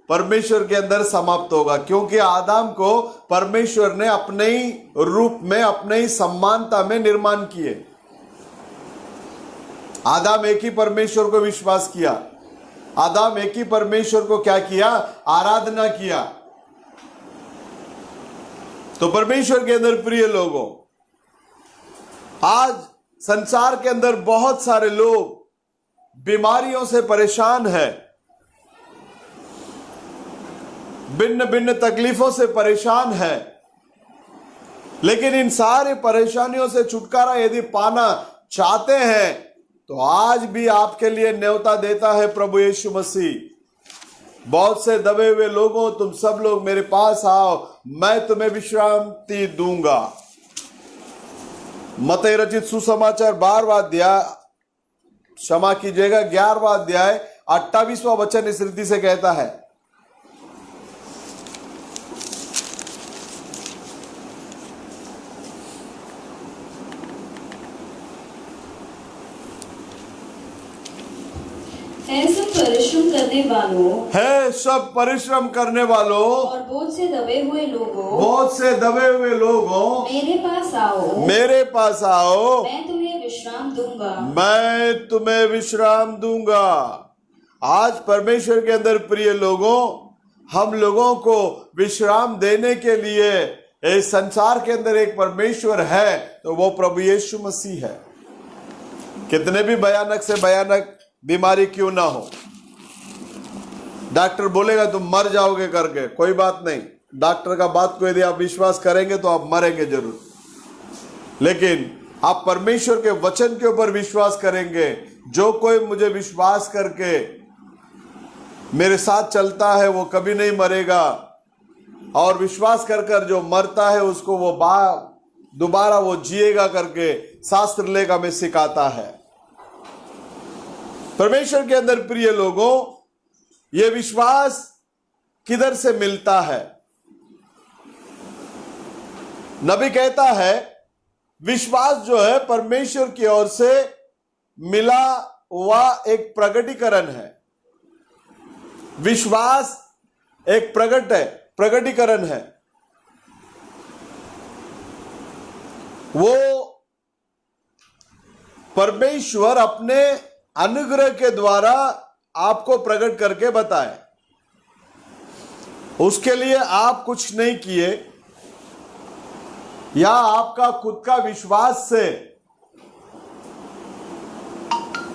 परमेश्वर के अंदर समाप्त होगा, क्योंकि आदम को परमेश्वर ने अपने ही रूप में, अपने ही समानता में निर्माण किए। आदम एक ही परमेश्वर को विश्वास किया, आदम एक ही परमेश्वर को क्या किया? आराधना किया। तो परमेश्वर के अंदर प्रिय लोगों, आज संसार के अंदर बहुत सारे लोग बीमारियों से परेशान हैं, भिन्न भिन्न तकलीफों से परेशान है। लेकिन इन सारे परेशानियों से छुटकारा यदि पाना चाहते हैं तो आज भी आपके लिए न्योता देता है प्रभु यीशु मसीह। बहुत से दबे हुए लोगों, तुम सब लोग मेरे पास आओ, मैं तुम्हें विश्रांति दूंगा। मत्ती रचित सुसमाचार 12वां अध्याय, क्षमा कीजिएगा 11वां अध्याय 28वां वचन इस रीति से कहता है, है सब परिश्रम करने वालों, है सब परिश्रम करने वालों और बोझ से दबे हुए लोगों, बहुत से दबे हुए लोगों, मेरे पास आओ, मेरे पास आओ, मैं तुम्हें विश्राम दूंगा। मैं तुम्हें विश्राम दूंगा। आज परमेश्वर के अंदर प्रिय लोगों, हम लोगों को विश्राम देने के लिए इस संसार के अंदर एक परमेश्वर है, तो वो प्रभु यीशु मसीह है। कितने भी भयानक से भयानक बीमारी क्यों ना हो, डॉक्टर बोलेगा तुम मर जाओगे करके, कोई बात नहीं, डॉक्टर का बात को यदि आप विश्वास करेंगे तो आप मरेंगे जरूर। लेकिन आप परमेश्वर के वचन के ऊपर विश्वास करेंगे, जो कोई मुझे विश्वास करके मेरे साथ चलता है वो कभी नहीं मरेगा, और विश्वास कर कर जो मरता है उसको वो दोबारा वो जिएगा करके शास्त्र लेख हमें सिखाता है। परमेश्वर के अंदर प्रिय लोगों, यह विश्वास किधर से मिलता है? नबी कहता है विश्वास जो है परमेश्वर की ओर से मिला हुआ एक प्रगटीकरण है। विश्वास एक प्रगटीकरण है। वो परमेश्वर अपने अनुग्रह के द्वारा आपको प्रकट करके बताए। उसके लिए आप कुछ नहीं किए, या आपका खुद का विश्वास से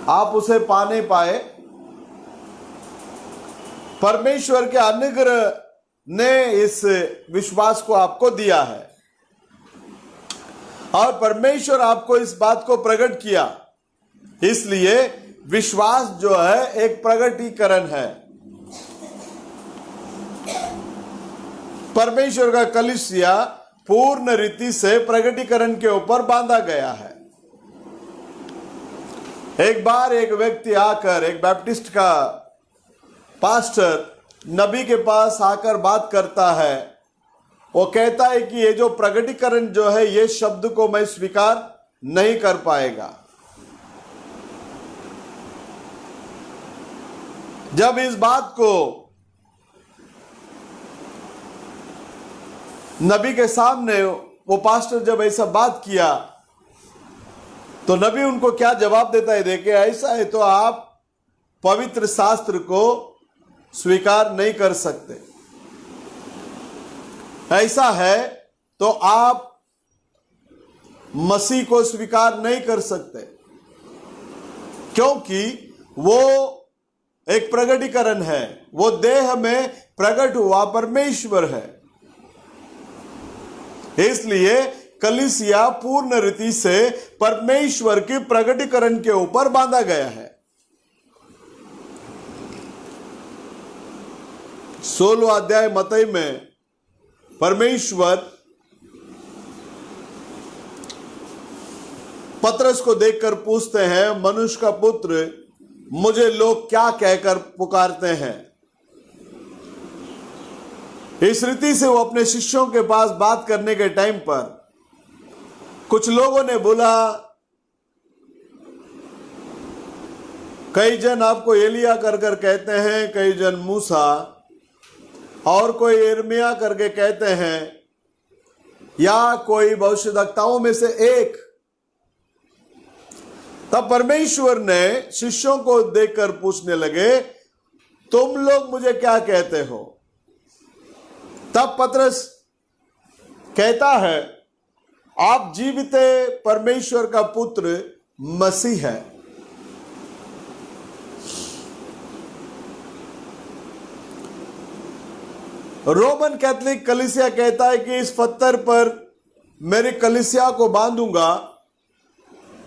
आप उसे पा नहीं पाए। परमेश्वर के अनुग्रह ने इस विश्वास को आपको दिया है, और परमेश्वर आपको इस बात को प्रकट किया। इसलिए विश्वास जो है एक प्रगटीकरण है। परमेश्वर का कलीसिया पूर्ण रीति से प्रगटीकरण के ऊपर बांधा गया है। एक बार एक व्यक्ति आकर, एक बैप्टिस्ट का पास्टर नबी के पास आकर बात करता है। वो कहता है कि ये जो प्रगटीकरण जो है, ये शब्द को मैं स्वीकार नहीं कर पाएगा। जब इस बात को नबी के सामने वो पास्टर जब ऐसा बात किया, तो नबी उनको क्या जवाब देता है? देखिए, ऐसा है तो आप पवित्र शास्त्र को स्वीकार नहीं कर सकते। ऐसा है तो आप मसीह को स्वीकार नहीं कर सकते, क्योंकि वो एक प्रगटीकरण है, वो देह में प्रकट हुआ परमेश्वर है। इसलिए कलीसिया पूर्ण रीति से परमेश्वर के प्रगटीकरण के ऊपर बांधा गया है। 16वां अध्याय मत्ती में परमेश्वर पतरस को देखकर पूछते हैं, मनुष्य का पुत्र मुझे लोग क्या कहकर पुकारते हैं। इस रीति से वो अपने शिष्यों के पास बात करने के टाइम पर कुछ लोगों ने बोला, कई जन आपको एलिया कर कर कहते हैं, कई जन मूसा, और कोई यिर्मयाह करके कहते हैं, या कोई भविष्यद्वक्ताओं में से एक। तब परमेश्वर ने शिष्यों को देखकर पूछने लगे, तुम लोग मुझे क्या कहते हो? तब पतरस कहता है, आप जीवित परमेश्वर का पुत्र मसीह है। रोमन कैथोलिक कलीसिया कहता है कि इस पत्थर पर मेरी कलीसिया को बांधूंगा।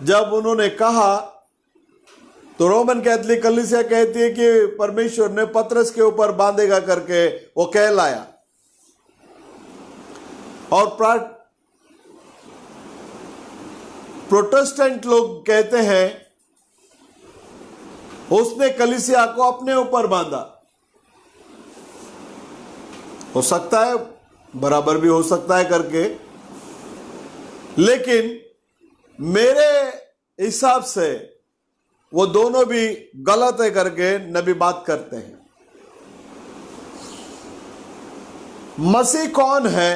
जब उन्होंने कहा तो रोमन कैथोलिक कलीसिया कहती है कि परमेश्वर ने पतरस के ऊपर बांधेगा करके वो कहलाया। और प्रोटेस्टेंट लोग कहते हैं उसने कलीसिया को अपने ऊपर बांधा। हो सकता है, बराबर भी हो सकता है करके, लेकिन मेरे हिसाब से वो दोनों भी गलत है करके नबी बात करते हैं। मसीह कौन है?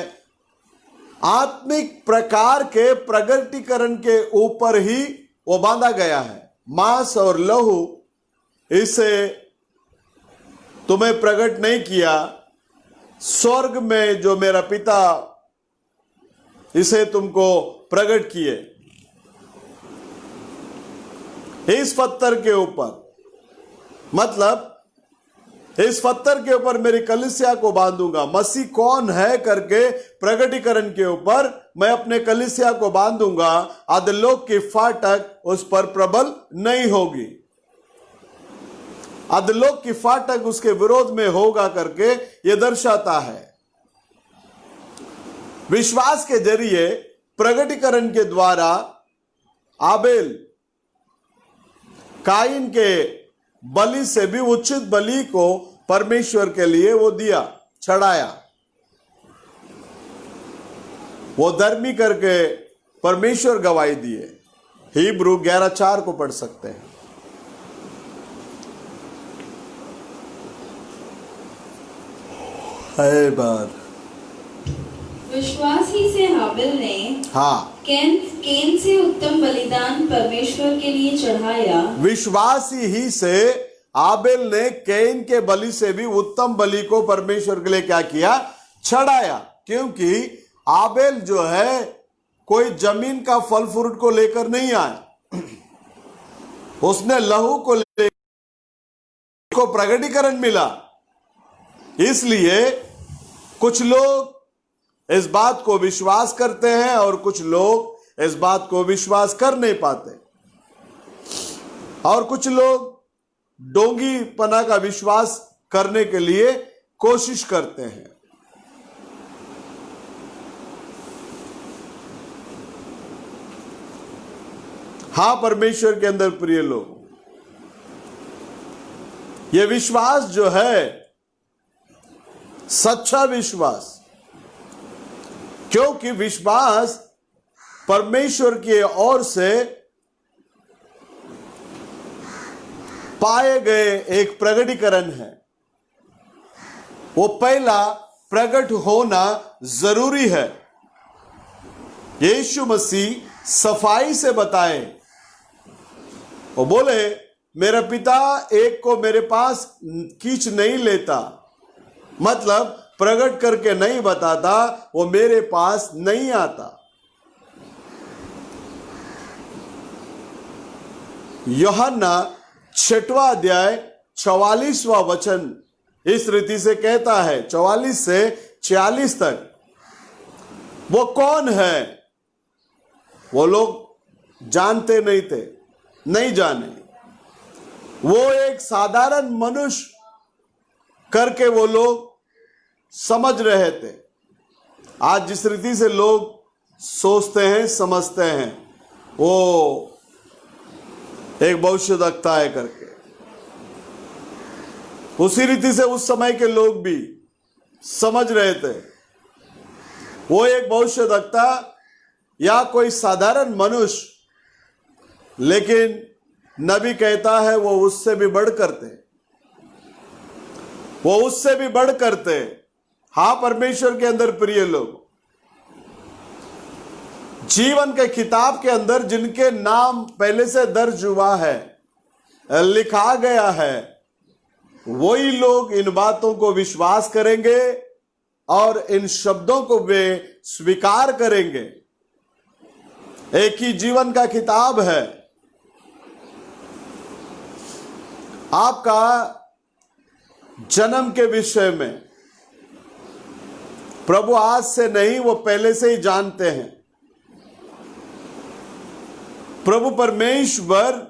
आत्मिक प्रकार के प्रगटीकरण के ऊपर ही वो बांधा गया है। मांस और लहू इसे तुम्हें प्रकट नहीं किया, स्वर्ग में जो मेरा पिता इसे तुमको प्रकट किए। इस पत्थर के ऊपर, मतलब इस पत्थर के ऊपर मेरी कलीसिया को बांधूंगा। मसीह कौन है करके प्रगटीकरण के ऊपर मैं अपने कलीसिया को बांधूंगा। अधोलोक की फाटक उस पर प्रबल नहीं होगी। अधोलोक की फाटक उसके विरोध में होगा करके यह दर्शाता है। विश्वास के जरिए प्रगटीकरण के द्वारा आबेल काइन के बलि से भी उचित बलि को परमेश्वर के लिए वो दिया, चढ़ाया। वो धर्मी करके परमेश्वर गवाही दिए। हिब्रू 11:4 को पढ़ सकते हैं। है बार विश्वास ही से हाबिल ने केन से उत्तम बलिदान परमेश्वर के लिए चढ़ाया। विश्वासी ही से आबेल ने कैन के बलि से भी उत्तम बलि को परमेश्वर के लिए क्या किया? चढ़ाया। क्योंकि आबेल जो है कोई जमीन का फल फ्रूट को लेकर नहीं आया, उसने लहू को लेकर को प्रगटीकरण मिला। इसलिए कुछ लोग इस बात को विश्वास करते हैं और कुछ लोग इस बात को विश्वास कर नहीं पाते, और कुछ लोग डोंगी पना का विश्वास करने के लिए कोशिश करते हैं। हां, परमेश्वर के अंदर प्रिय लोग, यह विश्वास जो है सच्चा विश्वास, क्योंकि विश्वास परमेश्वर की ओर से पाए गए एक प्रगटीकरण है। वो पहला प्रकट होना जरूरी है। यीशु मसीह सफाई से बताए, वो बोले मेरा पिता एक को मेरे पास खींच नहीं लेता, मतलब प्रकट करके नहीं बताता, वो मेरे पास नहीं आता। यूहन्ना 6वां अध्याय 44वां वचन इस रीति से कहता है, 44 से 46 तक। वो कौन है? वो लोग जानते नहीं थे, नहीं जाने। वो एक साधारण मनुष्य करके वो लोग समझ रहे थे। आज जिस रीति से लोग सोचते हैं, समझते हैं, वो एक भविष्यद्वक्ता है करके, उसी रीति से उस समय के लोग भी समझ रहे थे। वो एक भविष्यद्वक्ता या कोई साधारण मनुष्य, लेकिन नबी कहता है वो उससे भी बढ़कर थे, वो उससे भी बढ़कर थे। हाँ परमेश्वर के अंदर प्रिय लोग, जीवन के किताब के अंदर जिनके नाम पहले से दर्ज हुआ है, लिखा गया है, वही लोग इन बातों को विश्वास करेंगे और इन शब्दों को वे स्वीकार करेंगे। एक ही जीवन का किताब है। आपका जन्म के विषय में प्रभु आज से नहीं, वो पहले से ही जानते हैं। प्रभु परमेश्वर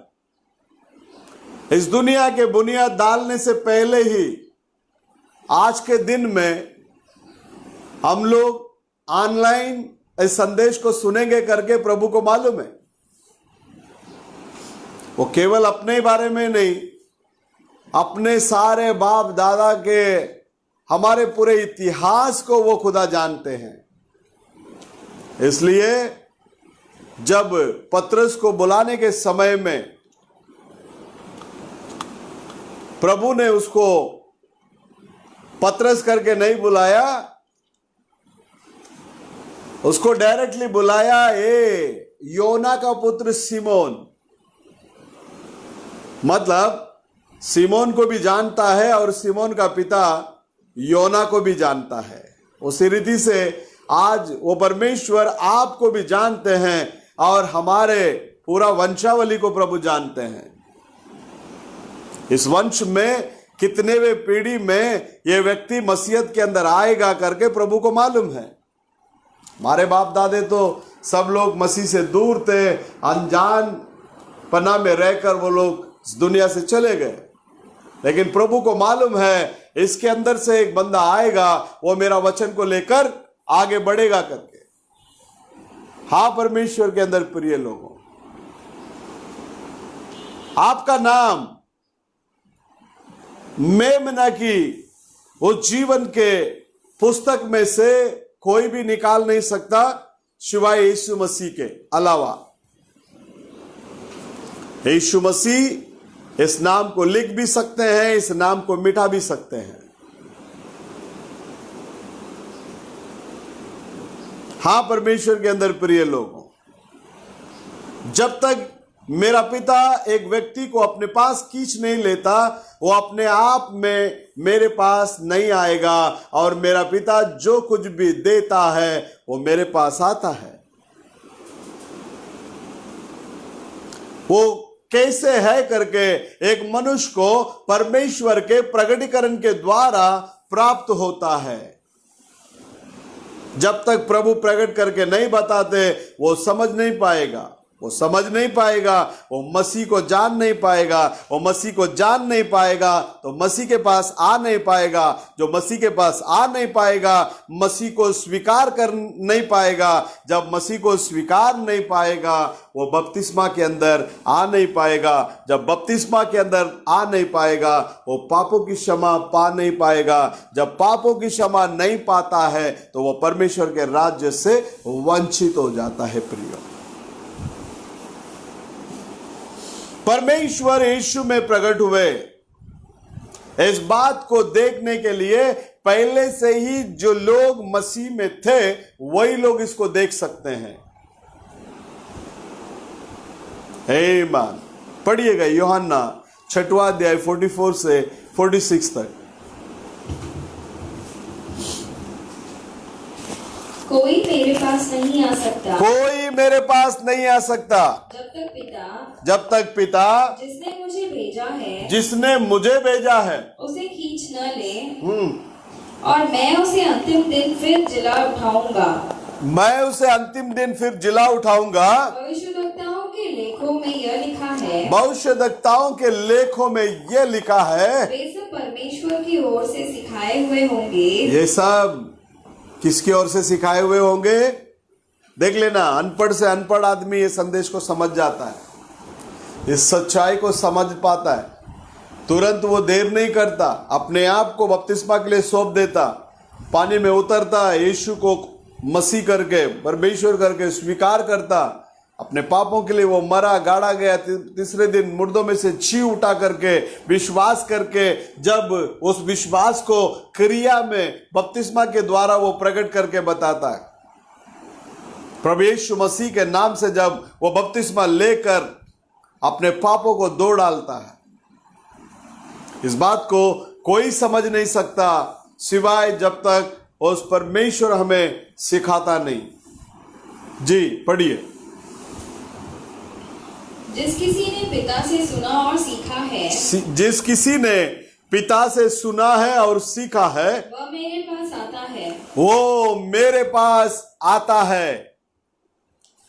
इस दुनिया के बुनियाद डालने से पहले ही आज के दिन में हम लोग ऑनलाइन इस संदेश को सुनेंगे करके प्रभु को मालूम है। वो केवल अपने बारे में नहीं, अपने सारे बाप दादा के, हमारे पूरे इतिहास को वो खुदा जानते हैं। इसलिए जब पतरस को बुलाने के समय में प्रभु ने उसको पतरस करके नहीं बुलाया, उसको डायरेक्टली बुलाया, ए योना का पुत्र सिमोन। मतलब सिमोन को भी जानता है और सिमोन का पिता योना को भी जानता है। उसी रीति से आज वो परमेश्वर आपको भी जानते हैं और हमारे पूरा वंशावली को प्रभु जानते हैं। इस वंश में कितने वे पीढ़ी में ये व्यक्ति मसीहत के अंदर आएगा करके प्रभु को मालूम है। हमारे बाप दादे तो सब लोग मसीह से दूर थे, अनजान पना में रहकर वो लोग इस दुनिया से चले गए, लेकिन प्रभु को मालूम है इसके अंदर से एक बंदा आएगा, वो मेरा वचन को लेकर आगे बढ़ेगा करके। हाँ परमेश्वर के अंदर प्रिय लोगों, आपका नाम मेमना की उस जीवन के पुस्तक में से कोई भी निकाल नहीं सकता सिवाय यीशु मसीह के अलावा। यीशु मसीह इस नाम को लिख भी सकते हैं, इस नाम को मिटा भी सकते हैं। हाँ परमेश्वर के अंदर प्रिय लोगों, जब तक मेरा पिता एक व्यक्ति को अपने पास खींच नहीं लेता, वो अपने आप में मेरे पास नहीं आएगा। और मेरा पिता जो कुछ भी देता है वो मेरे पास आता है। वो कैसे है करके एक मनुष्य को परमेश्वर के प्रकटीकरण के द्वारा प्राप्त होता है। जब तक प्रभु प्रकट करके नहीं बताते वो समझ नहीं पाएगा, वो समझ नहीं पाएगा, वो मसीह को जान नहीं पाएगा। वो मसीह को जान नहीं पाएगा तो मसीह के पास आ नहीं पाएगा। जो मसीह के पास आ नहीं पाएगा, मसीह को स्वीकार कर नहीं पाएगा। जब मसीह को स्वीकार नहीं पाएगा, वो बपतिस्मा के अंदर आ नहीं पाएगा। जब बपतिस्मा के अंदर आ नहीं पाएगा, वो पापों की क्षमा पा नहीं पाएगा। जब पापों की क्षमा नहीं पाता है तो वो परमेश्वर के राज्य से वंचित हो जाता है। प्रिय, परमेश्वर यीशु में प्रकट हुए। इस बात को देखने के लिए पहले से ही जो लोग मसीह में थे वही लोग इसको देख सकते हैं। आमीन। पढ़िएगा यूहन्ना 6वां अध्याय 44 से 46 तक। कोई मेरे पास नहीं आ सकता कोई मेरे पास नहीं आ सकता जब तक पिता जिसने मुझे भेजा है जिसने मुझे भेजा है उसे खींच न ले, और मैं उसे अंतिम दिन फिर जिला उठाऊंगा। मैं उसे अंतिम दिन फिर जिला उठाऊंगा। भविष्यद्वक्ताओं के लेखों में यह लिखा है, भविष्यद्वक्ताओं के लेखों में यह लिखा है, वे सब परमेश्वर की ओर से सिखाए हुए होंगे। ये सब किसकी ओर से सिखाए हुए होंगे? देख लेना, अनपढ़ से अनपढ़ आदमी ये संदेश को समझ जाता है, इस सच्चाई को समझ पाता है, तुरंत वो देर नहीं करता, अपने आप को बपतिस्मा के लिए सौंप देता, पानी में उतरता, यीशु को मसीह करके परमेश्वर करके स्वीकार करता, अपने पापों के लिए वो मरा, गाड़ा गया, तीसरे दिन मुर्दों में से जी उठा करके विश्वास करके, जब उस विश्वास को क्रिया में बपतिस्मा के द्वारा वो प्रकट करके बताता है, प्रभु यीशु मसीह के नाम से जब वो बपतिस्मा लेकर अपने पापों को धो डालता है। इस बात को कोई समझ नहीं सकता सिवाय जब तक उस परमेश्वर हमें सिखाता नहीं। जी पढ़िए। जिस किसी ने पिता से सुना और सीखा है, जिस किसी ने पिता से सुना है और सीखा है, वह मेरे पास आता है। वो मेरे पास आता है।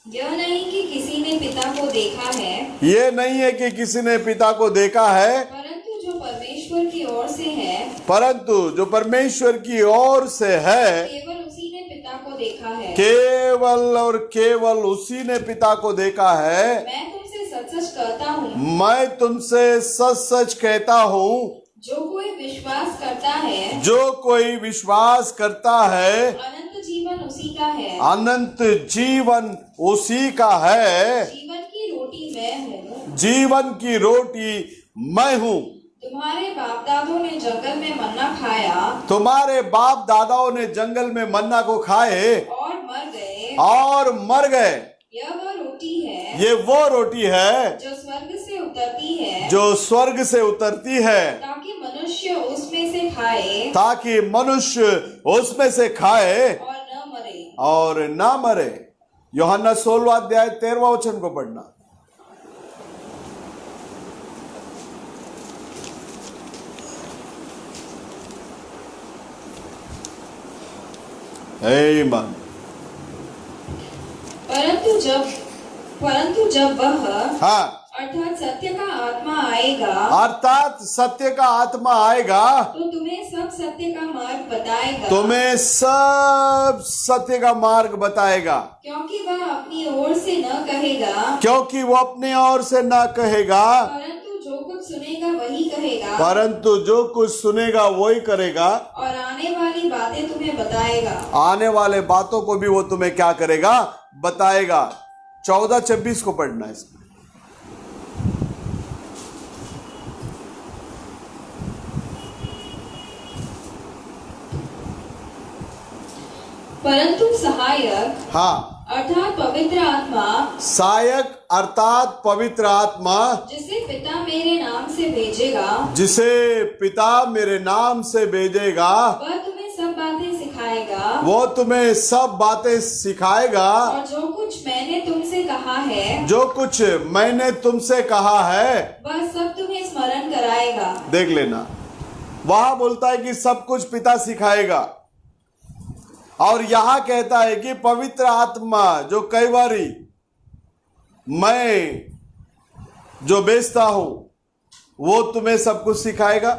यह नहीं कि किसी ने पिता को देखा है, ये नहीं है कि किसी ने पिता को देखा है, परंतु जो परमेश्वर की ओर से है, परंतु जो परमेश्वर की ओर से है, केवल उसी ने पिता को देखा है। केवल और केवल उसी ने पिता को देखा है। मैं तुमसे सच सच कहता हूँ, मैं तुमसे सच सच कहता हूँ, जो कोई विश्वास करता है, जो कोई विश्वास करता है, अनंत जीवन उसी का है। अनंत जीवन उसी का है। जीवन की रोटी मैं हूँ। जीवन की रोटी मैं हूँ। तुम्हारे बाप दादों ने जंगल में मन्ना खाया, तुम्हारे बाप दादाओं ने जंगल में मन्ना को खाए और मर गए। और मर गए। यह वह रोटी है, ये वो रोटी है जो स्वर्ग से उतरती है, जो स्वर्ग से उतरती है, ताकि मनुष्य उसमें से खाए ताकि मनुष्य उसमें से खाए और न मरे। और ना मरे। यूहन्ना 16वां अध्याय 13वां वचन को पढ़ना। आमीन। परंतु जब वह हाँ, अर्थात सत्य का आत्मा आएगा, अर्थात सत्य का आत्मा आएगा, तो तुम्हें सब सत्य का मार्ग बताएगा। तुम्हें सब सत्य का मार्ग बताएगा। क्योंकि वह अपनी ओर से न कहेगा, क्योंकि वो अपने ओर से ना कहेगा, परंतु जो कुछ सुनेगा वही कहेगा, परंतु जो कुछ सुनेगा वही करेगा, और आने वाली बातें तुम्हें बताएगा। आने वाले बातों को भी वो तुम्हें क्या करेगा? बताएगा। 14-26 को पढ़ना है इसमें। परंतु सहायक, हाँ, अर्थात पवित्र आत्मा, सहायक अर्थात पवित्र आत्मा, जिसे पिता मेरे नाम से भेजेगा, जिसे पिता मेरे नाम से भेजेगा, वह तुम्हें सब बातें सिखाएगा, वो तुम्हें सब बातें सिखाएगा, और जो कुछ मैंने तुमसे कहा है, जो कुछ मैंने तुमसे कहा है, वह सब तुम्हें स्मरण कराएगा। देख लेना, वहां बोलता है कि सब कुछ पिता सिखाएगा, और यहां कहता है कि पवित्र आत्मा जो कई बारी मैं जो बेचता हूं वो तुम्हें सब कुछ सिखाएगा।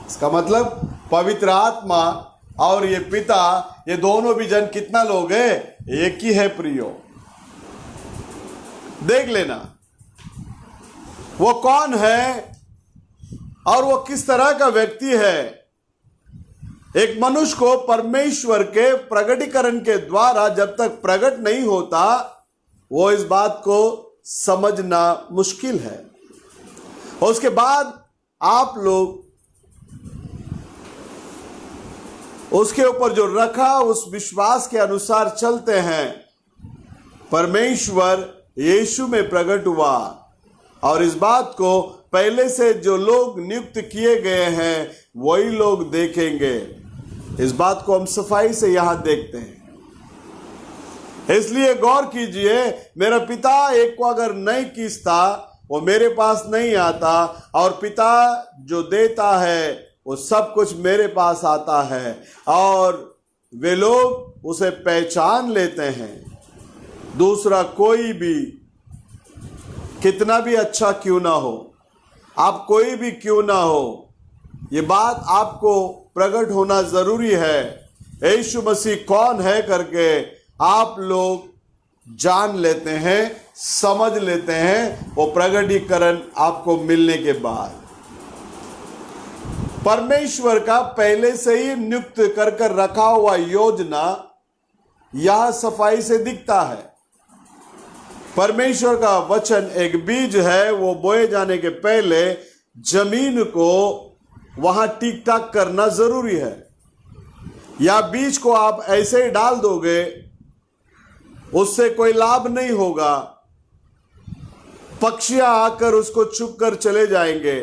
इसका मतलब पवित्र आत्मा और ये पिता, ये दोनों भी जन कितना लोग है? एक ही है प्रियो। देख लेना वो कौन है और वो किस तरह का व्यक्ति है। एक मनुष्य को परमेश्वर के प्रगटीकरण के द्वारा जब तक प्रकट नहीं होता, वो इस बात को समझना मुश्किल है। उसके बाद आप लोग उसके ऊपर जो रखा उस विश्वास के अनुसार चलते हैं। परमेश्वर यीशु में प्रकट हुआ, और इस बात को पहले से जो लोग नियुक्त किए गए हैं वही लोग देखेंगे। इस बात को हम सफाई से यहां देखते हैं। इसलिए गौर कीजिए, मेरा पिता एक को अगर नहीं खींचता वो मेरे पास नहीं आता, और पिता जो देता है वो सब कुछ मेरे पास आता है, और वे लोग उसे पहचान लेते हैं। दूसरा कोई भी कितना भी अच्छा क्यों ना हो, आप कोई भी क्यों ना हो, ये बात आपको प्रकट होना जरूरी है। यीशु मसीह कौन है करके आप लोग जान लेते हैं, समझ लेते हैं, वो प्रकटीकरण आपको मिलने के बाद। परमेश्वर का पहले से ही नियुक्त कर रखा हुआ योजना यह सफाई से दिखता है। परमेश्वर का वचन एक बीज है, वो बोए जाने के पहले जमीन को वहां ठीक ठाक करना जरूरी है। या बीज को आप ऐसे ही डाल दोगे, उससे कोई लाभ नहीं होगा। पक्षियां आकर उसको चुप कर चले जाएंगे,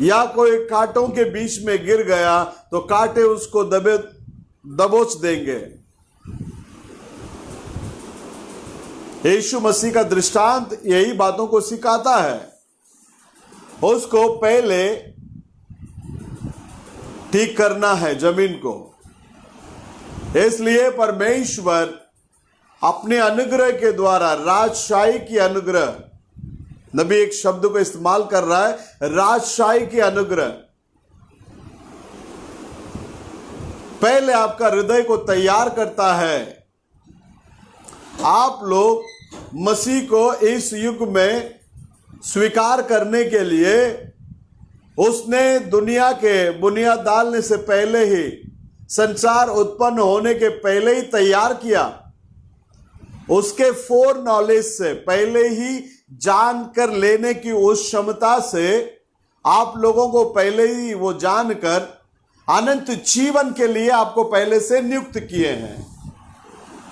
या कोई कांटों के बीच में गिर गया तो कांटे उसको दबोच देंगे। यीशु मसीह का दृष्टांत यही बातों को सिखाता है। उसको पहले ठीक करना है जमीन को। इसलिए परमेश्वर अपने अनुग्रह के द्वारा, राजशाही की अनुग्रह, नबी एक शब्द को इस्तेमाल कर रहा है, राजशाही की अनुग्रह, पहले आपका हृदय को तैयार करता है। आप लोग मसीह को इस युग में स्वीकार करने के लिए उसने दुनिया के बुनियाद डालने से पहले ही, संसार उत्पन्न होने के पहले ही तैयार किया। उसके फोर नॉलेज से पहले ही जान कर लेने की उस क्षमता से आप लोगों को पहले ही वो जानकर अनंत जीवन के लिए आपको पहले से नियुक्त किए हैं।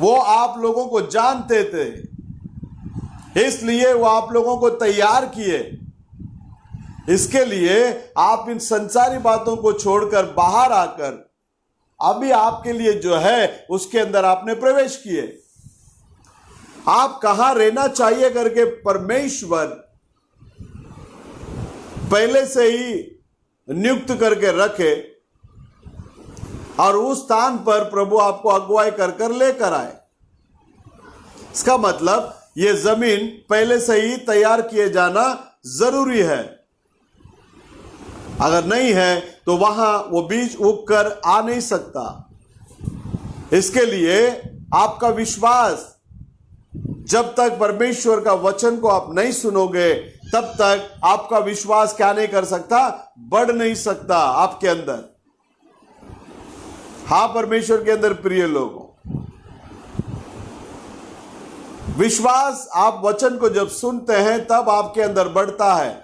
वो आप लोगों को जानते थे, इसलिए वो आप लोगों को तैयार किए। इसके लिए आप इन संसारी बातों को छोड़कर बाहर आकर अभी आपके लिए जो है उसके अंदर आपने प्रवेश किए। आप कहां रहना चाहिए करके परमेश्वर पहले से ही नियुक्त करके रखे, और उस स्थान पर प्रभु आपको अगुवाई कर लेकर आए। इसका मतलब यह जमीन पहले से ही तैयार किए जाना जरूरी है। अगर नहीं है तो वहां वो बीज उग कर आ नहीं सकता। इसके लिए आपका विश्वास, जब तक परमेश्वर का वचन को आप नहीं सुनोगे तब तक आपका विश्वास क्या नहीं कर सकता, बढ़ नहीं सकता आपके अंदर। हां परमेश्वर के अंदर प्रिय लोगों, विश्वास आप वचन को जब सुनते हैं तब आपके अंदर बढ़ता है।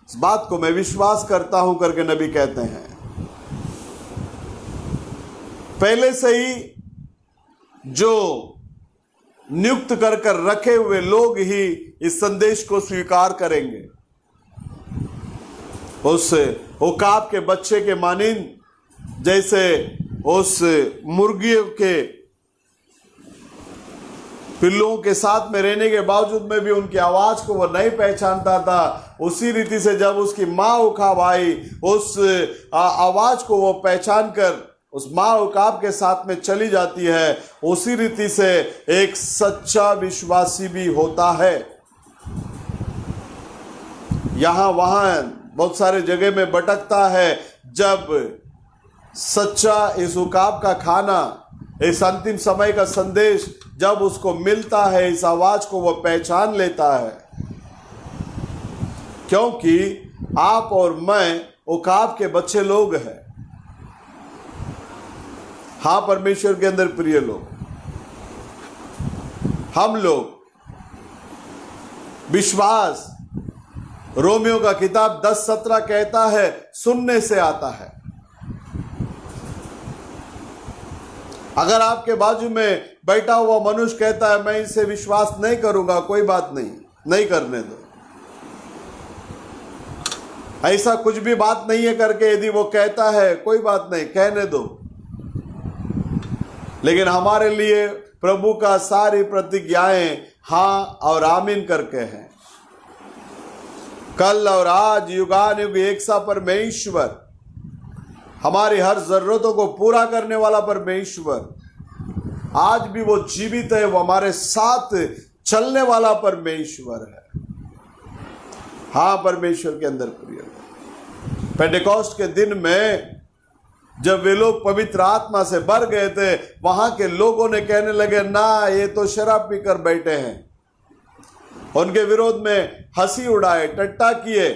इस बात को मैं विश्वास करता हूं करके नबी कहते हैं। पहले से ही जो नियुक्त कर रखे हुए लोग ही इस संदेश को स्वीकार करेंगे। उस उकाब के बच्चे के मानिंद, जैसे उस मुर्गियों के पिल्लों के साथ में रहने के बावजूद में भी उनकी आवाज को वो नहीं पहचानता था, उसी रीति से जब उसकी माँ उकाब आई, उस आवाज को वो पहचान कर उस माँ उकाब के साथ में चली जाती है। उसी रीति से एक सच्चा विश्वासी भी होता है। यहां वहां बहुत सारे जगह में भटकता है। जब सच्चा इस उकाब का खाना, इस अंतिम समय का संदेश जब उसको मिलता है, इस आवाज को वो पहचान लेता है। क्योंकि आप और मैं उकाब के बच्चे लोग हैं। हां परमेश्वर के अंदर प्रिय लोग, हम लोग विश्वास, रोमियो का किताब 10:17 कहता है, सुनने से आता है। अगर आपके बाजू में बैठा हुआ मनुष्य कहता है मैं इसे विश्वास नहीं करूंगा, कोई बात नहीं, नहीं करने दो। ऐसा कुछ भी बात नहीं है करके यदि वो कहता है कोई बात नहीं, कहने दो। लेकिन हमारे लिए प्रभु का सारी प्रतिज्ञाएं हाँ और आमीन करके हैं। कल और आज युगानुयुग एक सा परमेश्वर, हमारी हर जरूरतों को पूरा करने वाला परमेश्वर, आज भी वो जीवित है, वो हमारे साथ चलने वाला परमेश्वर है। हाँ, परमेश्वर के अंदर प्रिय, पेंटेकोस्ट के दिन में जब वे लोग पवित्र आत्मा से भर गए थे, वहां के लोगों ने कहने लगे, ना ये तो शराब पीकर बैठे हैं। उनके विरोध में हंसी उड़ाए, टट्टा किए।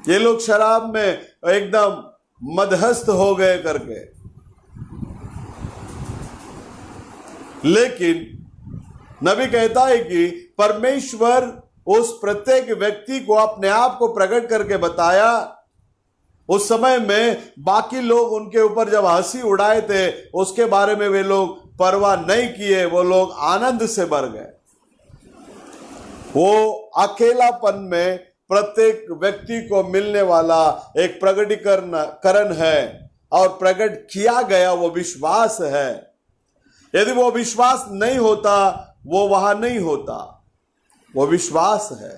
ये लोग शराब में एकदम मदहस्त हो गए करके। लेकिन नबी कहता है कि परमेश्वर उस प्रत्येक व्यक्ति को अपने आप को प्रकट करके बताया। उस समय में बाकी लोग उनके ऊपर जब हंसी उड़ाए थे, उसके बारे में वे लोग परवाह नहीं किए, वो लोग आनंद से भर गए। वो अकेलापन में प्रत्येक व्यक्ति को मिलने वाला एक प्रकटीकरण है, और प्रकट किया गया वो विश्वास है। यदि वो विश्वास नहीं होता, वो वहां नहीं होता। वो विश्वास है।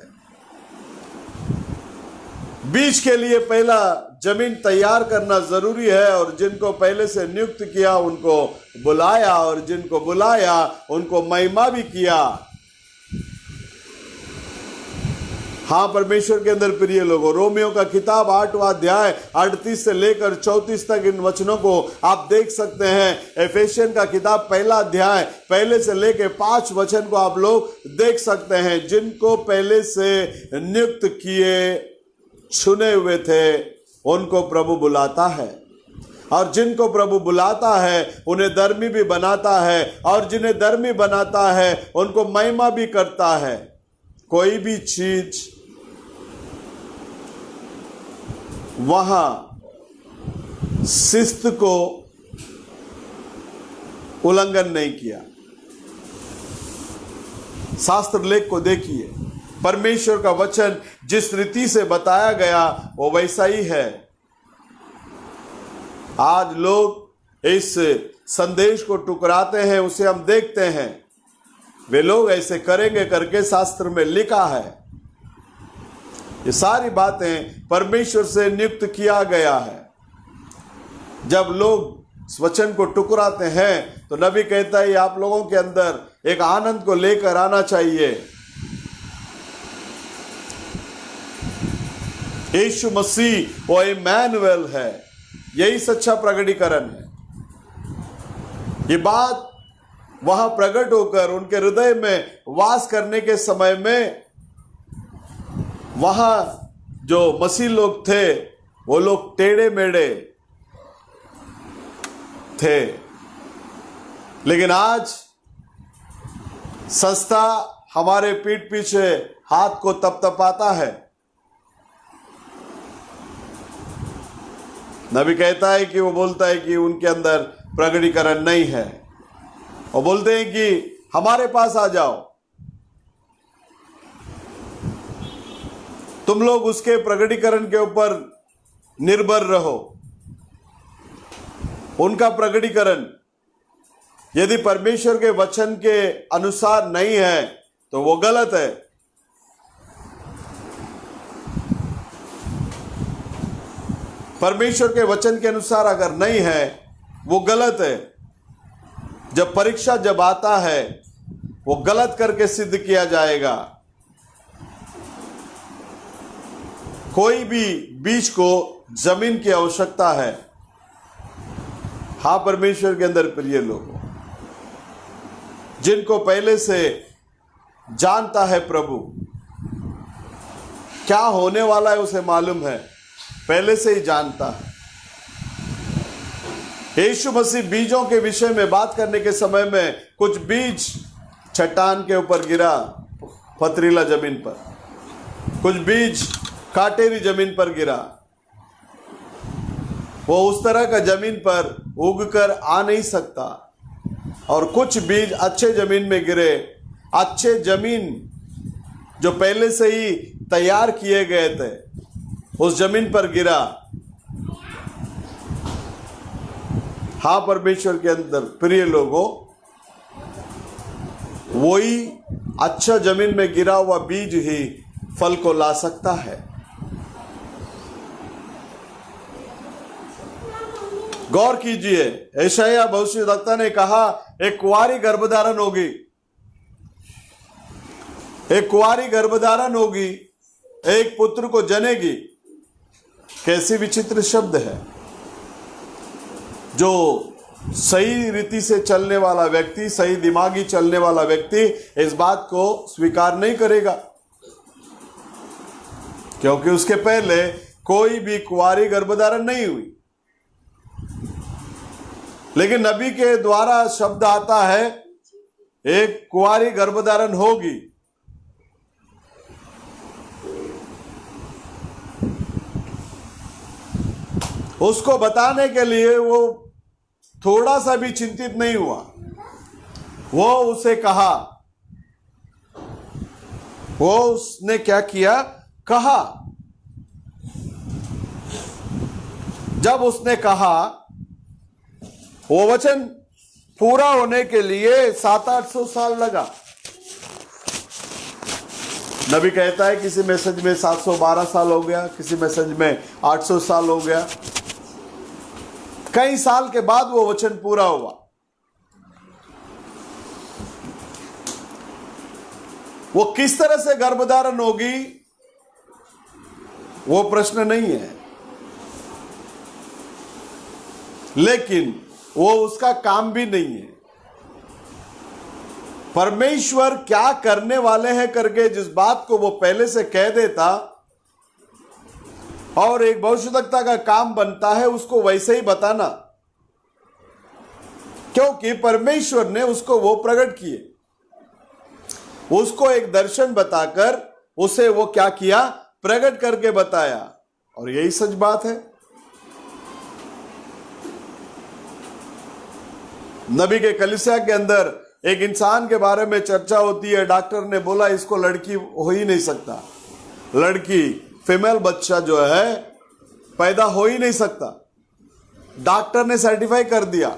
बीज के लिए पहला जमीन तैयार करना जरूरी है, और जिनको पहले से नियुक्त किया उनको बुलाया, और जिनको बुलाया उनको महिमा भी किया। हाँ, परमेश्वर के अंदर प्रिय लोगों, रोमियो का किताब 8वां अध्याय 38 से लेकर 34 तक इन वचनों को आप देख सकते हैं। एफेसियन का किताब 1 अध्याय 1 से लेकर 5 वचन को आप लोग देख सकते हैं। जिनको पहले से नियुक्त किए, चुने हुए थे, उनको प्रभु बुलाता है, और जिनको प्रभु बुलाता है उन्हें धर्मी भी बनाता है, और जिन्हें धर्मी बनाता है उनको महिमा भी करता है। कोई भी चीज वहां शिस्त को उल्लंघन नहीं किया। शास्त्र लेख को देखिए, परमेश्वर का वचन जिस रीति से बताया गया वो वैसा ही है। आज लोग इस संदेश को टुकराते हैं, उसे हम देखते हैं। वे लोग ऐसे करेंगे करके शास्त्र में लिखा है। ये सारी बातें परमेश्वर से नियुक्त किया गया है। जब लोग इस वचन को टुकराते हैं तो नबी कहता है आप लोगों के अंदर एक आनंद को लेकर आना चाहिए। यीशु मसीह वो इमैनुएल है, यही सच्चा प्रकटीकरण है। ये बात वहां प्रकट होकर उनके हृदय में वास करने के समय में वहां जो मसीह लोग थे वो लोग टेढ़े मेढ़े थे, लेकिन आज संस्था हमारे पीठ पीछे हाथ को तपतपाता है। नबी कहता है कि वो बोलता है कि उनके अंदर प्रकटीकरण नहीं है। वो बोलते हैं कि हमारे पास आ जाओ, तुम लोग उसके प्रकटीकरण के ऊपर निर्भर रहो। उनका प्रकटीकरण यदि परमेश्वर के वचन के अनुसार नहीं है तो वो गलत है। परमेश्वर के वचन के अनुसार अगर नहीं है वो गलत है। जब परीक्षा जब आता है वो गलत करके सिद्ध किया जाएगा। कोई भी बीज को जमीन की आवश्यकता है। हाँ, परमेश्वर के अंदर प्रिय लोगों, जिनको पहले से जानता है प्रभु क्या होने वाला है, उसे मालूम है, पहले से ही जानता है। यीशु मसीह बीजों के विषय में बात करने के समय में कुछ बीज चट्टान के ऊपर गिरा, पथरीला जमीन पर, कुछ बीज काटेरी जमीन पर गिरा। वो उस तरह का जमीन पर उगकर आ नहीं सकता। और कुछ बीज अच्छे जमीन में गिरे, अच्छे जमीन जो पहले से ही तैयार किए गए थे उस जमीन पर गिरा। हाँ, परमेश्वर के अंदर प्रिय लोगों, वही अच्छा जमीन में गिरा हुआ बीज ही फल को ला सकता है। गौर कीजिए, यशायाह भविष्यद्वक्ता ने कहा एक कुंवारी गर्भधारण होगी, एक कुंवारी गर्भधारण होगी, एक पुत्र को जनेगी। कैसी विचित्र शब्द है। जो सही रीति से चलने वाला व्यक्ति, सही दिमागी चलने वाला व्यक्ति इस बात को स्वीकार नहीं करेगा, क्योंकि उसके पहले कोई भी कुंवारी गर्भधारण नहीं हुई। लेकिन नबी के द्वारा शब्द आता है एक कुंवारी गर्भधारण होगी। उसको बताने के लिए वो थोड़ा सा भी चिंतित नहीं हुआ। वो उसे कहा, वो उसने क्या किया, कहा। जब उसने कहा, वो वचन पूरा होने के लिए 700-800 साल लगा। नबी कहता है किसी मैसेज में 712 साल हो गया, किसी मैसेज में 800 साल हो गया। कई साल के बाद वो वचन पूरा हुआ। वो किस तरह से गर्भधारण होगी वो प्रश्न नहीं है, लेकिन वो उसका काम भी नहीं है। परमेश्वर क्या करने वाले हैं करके जिस बात को वो पहले से कह देता, और एक भविष्यद्वक्ता का काम बनता है उसको वैसे ही बताना, क्योंकि परमेश्वर ने उसको वो प्रकट किए। उसको एक दर्शन बताकर उसे वो क्या किया, प्रकट करके बताया। और यही सच बात है। नबी के कलीसिया के अंदर एक इंसान के बारे में चर्चा होती है। डॉक्टर ने बोला इसको लड़की हो ही नहीं सकता, लड़की फीमेल बच्चा जो है पैदा हो ही नहीं सकता। डॉक्टर ने सर्टिफाई कर दिया।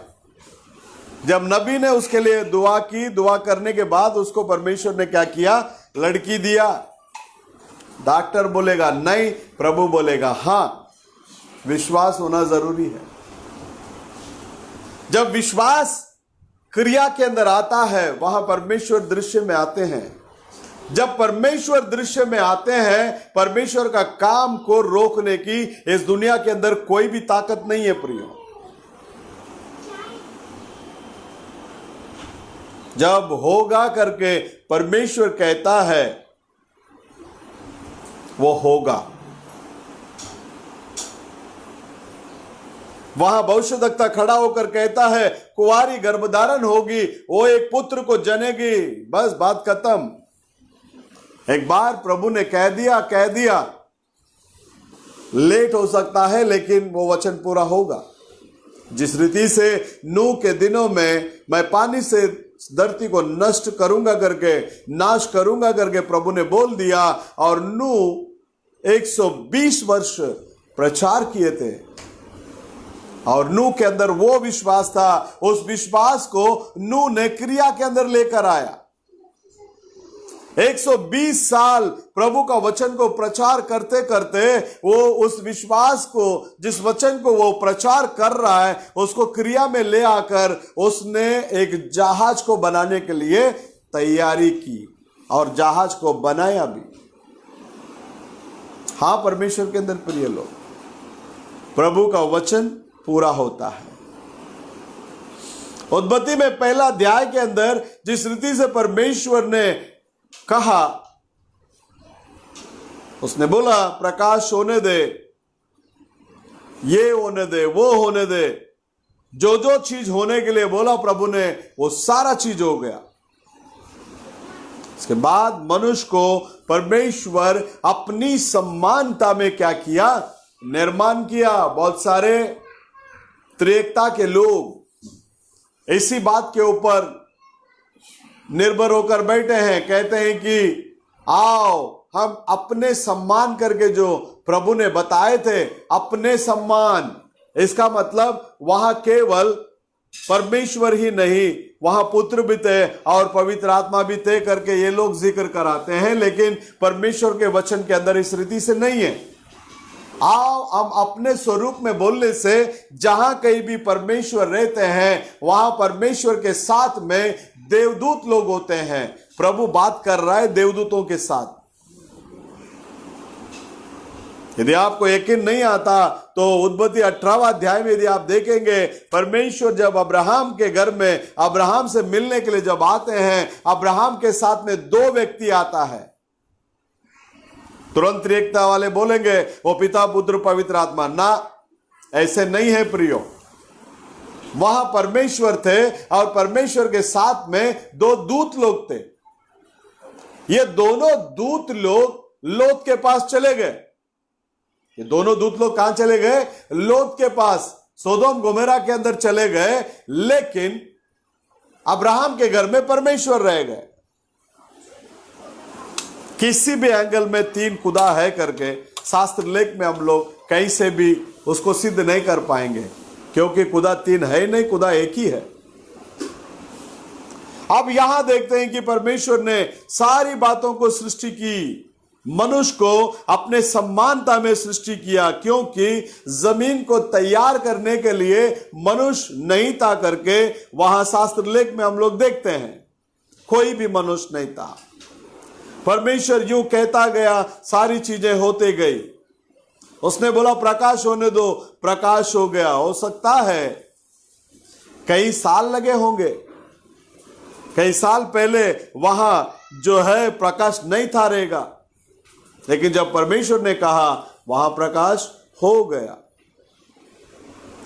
जब नबी ने उसके लिए दुआ की, दुआ करने के बाद उसको परमेश्वर ने क्या किया, लड़की दिया। डॉक्टर बोलेगा नहीं, प्रभु बोलेगा हां। विश्वास होना जरूरी है। जब विश्वास क्रिया के अंदर आता है वहां परमेश्वर दृश्य में आते हैं। जब परमेश्वर दृश्य में आते हैं, परमेश्वर का काम को रोकने की इस दुनिया के अंदर कोई भी ताकत नहीं है प्रियो। जब होगा करके परमेश्वर कहता है वो होगा। वहां भविष्यद्वक्ता खड़ा होकर कहता है कुंवारी गर्भधारण होगी, वो एक पुत्र को जनेगी। बस बात खत्म। एक बार प्रभु ने कह दिया। लेट हो सकता है लेकिन वो वचन पूरा होगा। जिस रीति से नूह के दिनों में मैं पानी से धरती को नष्ट करूंगा करके, नाश करूंगा करके प्रभु ने बोल दिया, और नूह 120 वर्ष प्रचार किए थे। और नूह के अंदर वो विश्वास था, उस विश्वास को नूह ने क्रिया के अंदर लेकर आया। 120 साल प्रभु का वचन को प्रचार करते करते वो उस विश्वास को, जिस वचन को वो प्रचार कर रहा है, उसको क्रिया में ले आकर उसने एक जहाज को बनाने के लिए तैयारी की और जहाज को बनाया भी। हां, परमेश्वर के अंदर प्रिय लोग, प्रभु का वचन पूरा होता है। उत्पत्ति में पहला अध्याय के अंदर जिस रीति से परमेश्वर ने कहा, उसने बोला प्रकाश होने दे, ये होने दे, वो होने दे। जो जो चीज होने के लिए बोला प्रभु ने, वो सारा चीज हो गया। इसके बाद मनुष्य को परमेश्वर अपनी समानता में क्या किया, निर्माण किया। बहुत सारे त्रिएकता के लोग इसी बात के ऊपर निर्भर होकर बैठे हैं। कहते हैं कि आओ हम अपने सम्मान करके, जो प्रभु ने बताए थे अपने सम्मान, इसका मतलब वहां केवल परमेश्वर ही नहीं, वहां पुत्र भी थे और पवित्र आत्मा भी थे करके ये लोग जिक्र कराते हैं, लेकिन परमेश्वर के वचन के अंदर इस रीति से नहीं है। आओ हम अपने स्वरूप में बोलने से जहां कहीं भी परमेश्वर रहते हैं वहां परमेश्वर के साथ में देवदूत लोग होते हैं। प्रभु बात कर रहा है देवदूतों के साथ। यदि आपको यकीन नहीं आता तो उत्पत्ति 18वां अध्याय में यदि आप देखेंगे, परमेश्वर जब अब्राहम के घर में अब्राहम से मिलने के लिए जब आते हैं, अब्राहम के साथ में 2 व्यक्ति आता है। तुरंत एकता वाले बोलेंगे वो पिता पुत्र पवित्र आत्मा, ना, ऐसे नहीं है प्रियो। वहां परमेश्वर थे और परमेश्वर के साथ में 2 दूत लोग थे। ये दोनों दूत लोग लोत के पास चले गए। ये दोनों दूत लोग कहां चले गए? लोत के पास, सोदोम गोमेरा के अंदर चले गए, लेकिन अब्राहम के घर में परमेश्वर रह गए। किसी भी एंगल में 3 खुदा है करके शास्त्र लेख में हम लोग कहीं से भी उसको सिद्ध नहीं कर पाएंगे, क्योंकि खुदा 3 है नहीं, खुदा एक ही है। अब यहां देखते हैं कि परमेश्वर ने सारी बातों को सृष्टि की, मनुष्य को अपने समानता में सृष्टि किया, क्योंकि जमीन को तैयार करने के लिए मनुष्य नहीं था करके वहां शास्त्र लेख में हम लोग देखते हैं कोई भी मनुष्य नहीं था। परमेश्वर यूं कहता गया, सारी चीजें होते गई। उसने बोला प्रकाश होने दो, प्रकाश हो गया। हो सकता है कई साल लगे होंगे, कई साल पहले वहां जो है प्रकाश नहीं था रहेगा, लेकिन जब परमेश्वर ने कहा वहां प्रकाश हो गया।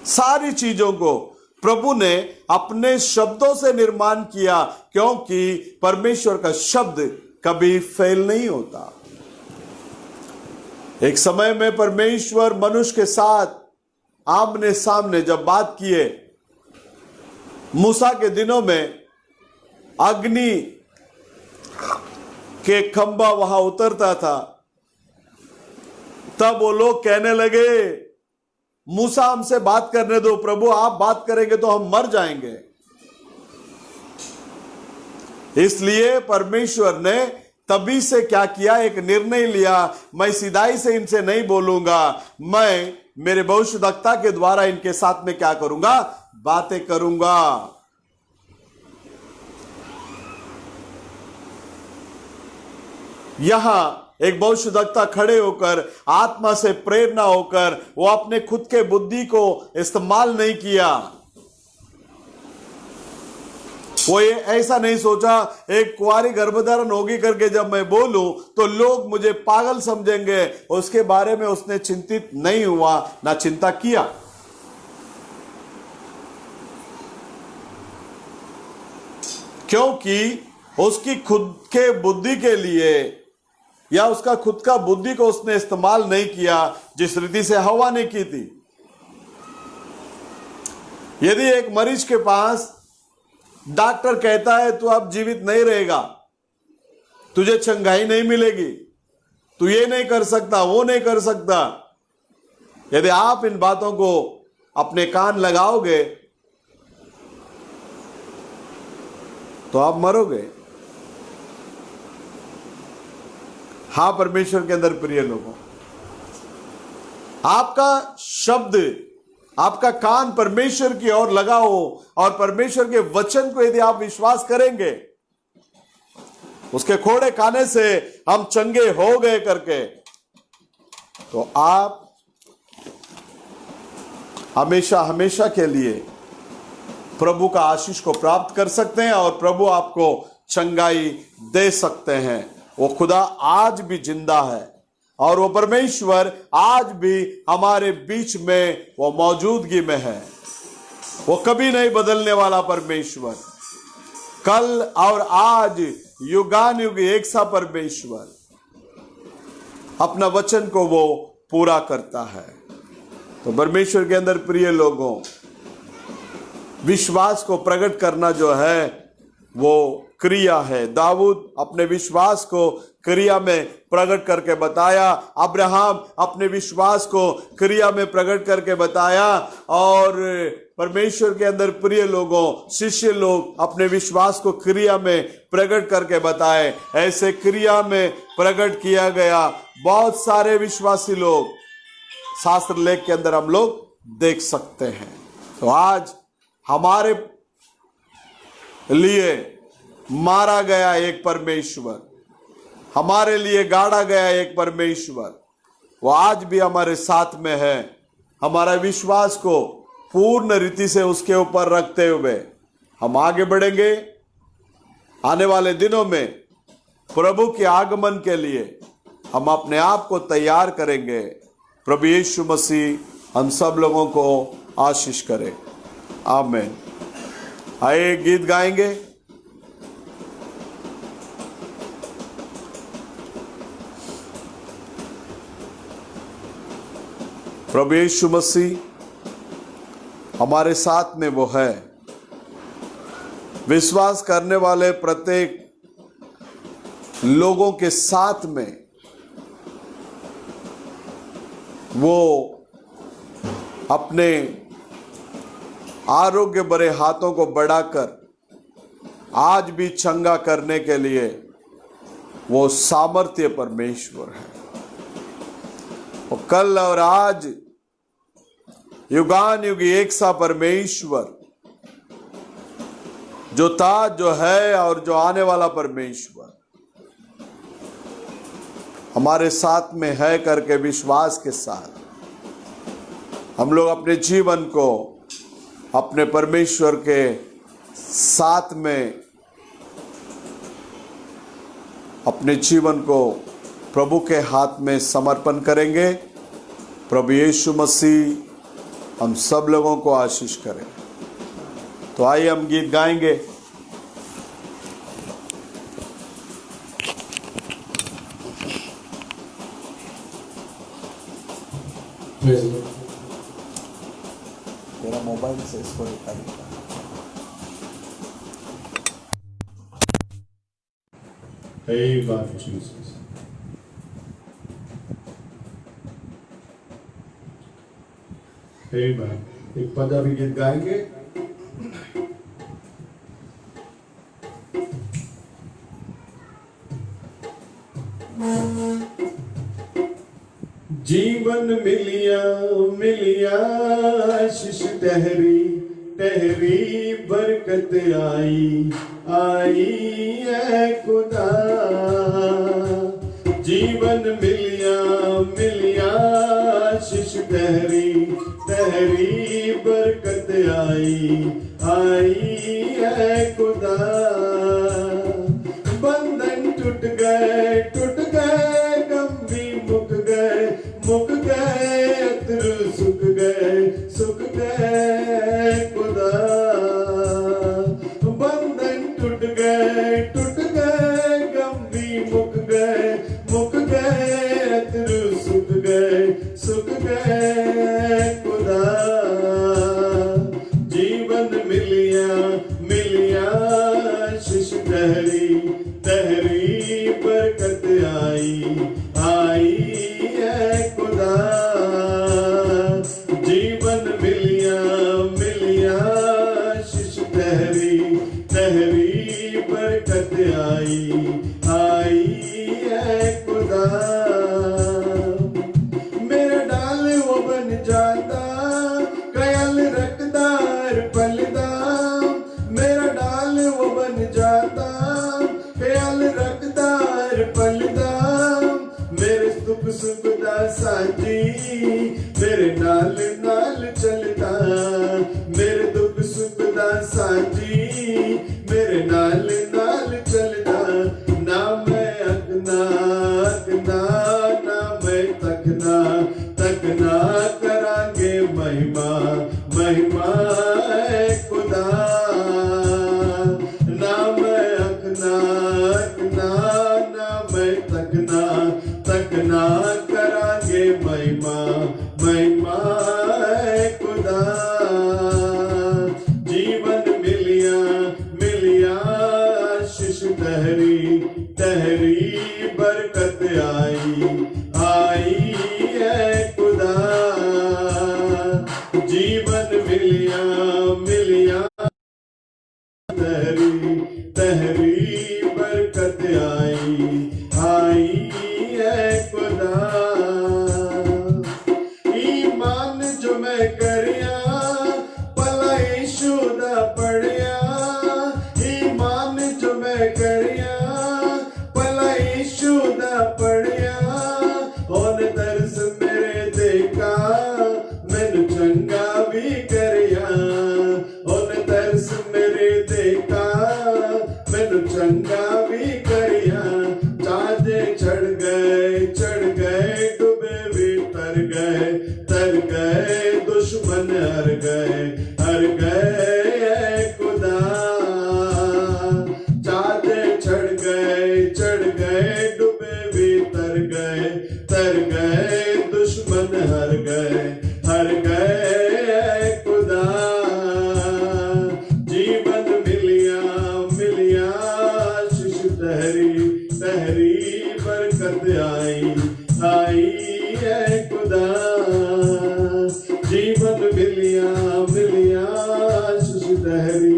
सारी चीजों को प्रभु ने अपने शब्दों से निर्माण किया, क्योंकि परमेश्वर का शब्द कभी फेल नहीं होता। एक समय में परमेश्वर मनुष्य के साथ आमने सामने जब बात किए, मूसा के दिनों में अग्नि के खंभा वहां उतरता था, तब वो लोग कहने लगे मूसा हमसे बात करने दो, प्रभु आप बात करेंगे तो हम मर जाएंगे। इसलिए परमेश्वर ने तभी से क्या किया, एक निर्णय लिया, मैं सीधाई से इनसे नहीं बोलूंगा, मैं मेरे भविष्यवक्ता के द्वारा इनके साथ में क्या करूंगा, बातें करूंगा। यहां एक भविष्यवक्ता खड़े होकर आत्मा से प्रेरणा होकर वो अपने खुद के बुद्धि को इस्तेमाल नहीं किया। वो ये ऐसा नहीं सोचा एक कुंवारी गर्भधारण होगी करके जब मैं बोलूं तो लोग मुझे पागल समझेंगे, उसके बारे में उसने चिंतित नहीं हुआ, ना चिंता किया। क्योंकि उसकी खुद के बुद्धि के लिए या उसका खुद का बुद्धि को उसने इस्तेमाल नहीं किया जिस रीति से हवा ने की थी। यदि एक मरीज के पास डॉक्टर कहता है तू अब जीवित नहीं रहेगा, तुझे चंगाई नहीं मिलेगी, तू ये नहीं कर सकता, वो नहीं कर सकता, यदि आप इन बातों को अपने कान लगाओगे तो आप मरोगे। हां परमेश्वर के अंदर प्रिय लोगों, आपका शब्द, आपका कान परमेश्वर की ओर लगाओ और परमेश्वर के वचन को यदि आप विश्वास करेंगे, उसके खोड़े खाने से हम चंगे हो गए करके, तो आप हमेशा हमेशा के लिए प्रभु का आशीष को प्राप्त कर सकते हैं और प्रभु आपको चंगाई दे सकते हैं। वो खुदा आज भी जिंदा है और वो परमेश्वर आज भी हमारे बीच में वो मौजूदगी में है। वो कभी नहीं बदलने वाला परमेश्वर, कल और आज युगान युग एक सा परमेश्वर अपना वचन को वो पूरा करता है। तो परमेश्वर के अंदर प्रिय लोगों, विश्वास को प्रकट करना जो है वो क्रिया है। दाऊद अपने विश्वास को क्रिया में प्रकट करके बताया। अब्राहम अपने विश्वास को क्रिया में प्रकट करके बताया और परमेश्वर के अंदर प्रिय लोगों, शिष्य लोग अपने विश्वास को क्रिया में प्रकट करके बताए। ऐसे क्रिया में प्रकट किया गया बहुत सारे विश्वासी लोग शास्त्र लेख के अंदर हम लोग देख सकते हैं। तो आज हमारे लिए मारा गया एक परमेश्वर, हमारे लिए गाड़ा गया एक परमेश्वर, वो आज भी हमारे साथ में है। हमारा विश्वास को पूर्ण रीति से उसके ऊपर रखते हुए हम आगे बढ़ेंगे। आने वाले दिनों में प्रभु के आगमन के लिए हम अपने आप को तैयार करेंगे। प्रभु यीशु मसीह हम सब लोगों को आशीष करे। आमीन। आइए गीत गाएंगे। प्रभु यीशु मसीह हमारे साथ में वो है। विश्वास करने वाले प्रत्येक लोगों के साथ में वो अपने आरोग्य भरे हाथों को बढ़ाकर आज भी चंगा करने के लिए वो सामर्थ्य परमेश्वर है। वो कल और आज युगान युग एक सा परमेश्वर, जो था, जो है और जो आने वाला परमेश्वर हमारे साथ में है करके विश्वास के साथ हम लोग अपने जीवन को अपने परमेश्वर के साथ में अपने जीवन को प्रभु के हाथ में समर्पण करेंगे। प्रभु यीशु मसीह हम सब लोगों को आशीष करें। तो आइए हम गीत गाएंगे। तेरा मोबाइल से इसको निकाल। Hey, God, Jesus. Amen। एक पंजाबी गीत गाएंगे। जीवन मिलिया मिलिया आशीष टहरी टहरी बरकत आई आई है खुदा। जीवन मिलिया मिलिया आशीष टहरी टहरी बरकत आई आई है खुदा। बंधन टूट गए गम भी मुक गए अतरू सुख गए खुदा। बंधन टूट गए गम भी मुक गए अतरू सुख गए खुदा। जीवन मिलिया मिलिया आशीष टहरी टहरी बरकत आई आई है खुदा। जीवन मिलिया मिलिया आशीष टहरी टहरी बरकत आई आई है खुदा। मेरा डाल वो बन जाता ख्याल रखदार पलदा। मेरा डाल वो बन जाता ख्याल रखदार पलदा। मेरे दुख सुख दा साथी मेरे नाल नाल चलदा। मेरे दुख सुख दा साथी मेरे नाल नाल चलदा। ना मैं अगना अगना ना मैं तकना तकना करांगे महिमा महिमा है खुदा। ना मैं अगना अगना ना मैं तकना तकना करांगे महिमा महिमा है खुदा। जीवन मिलिया मिलिया आशीष टहरी टहरी बर हर गए दुश्मन हर गए खुदा। चादे चढ़ गए डूबे भी तर गए दुश्मन हर गए खुदा। जीवन मिलिया आशीष तहरी बरकत आई है खुदा। जीवन मिलिया आशीष तहरी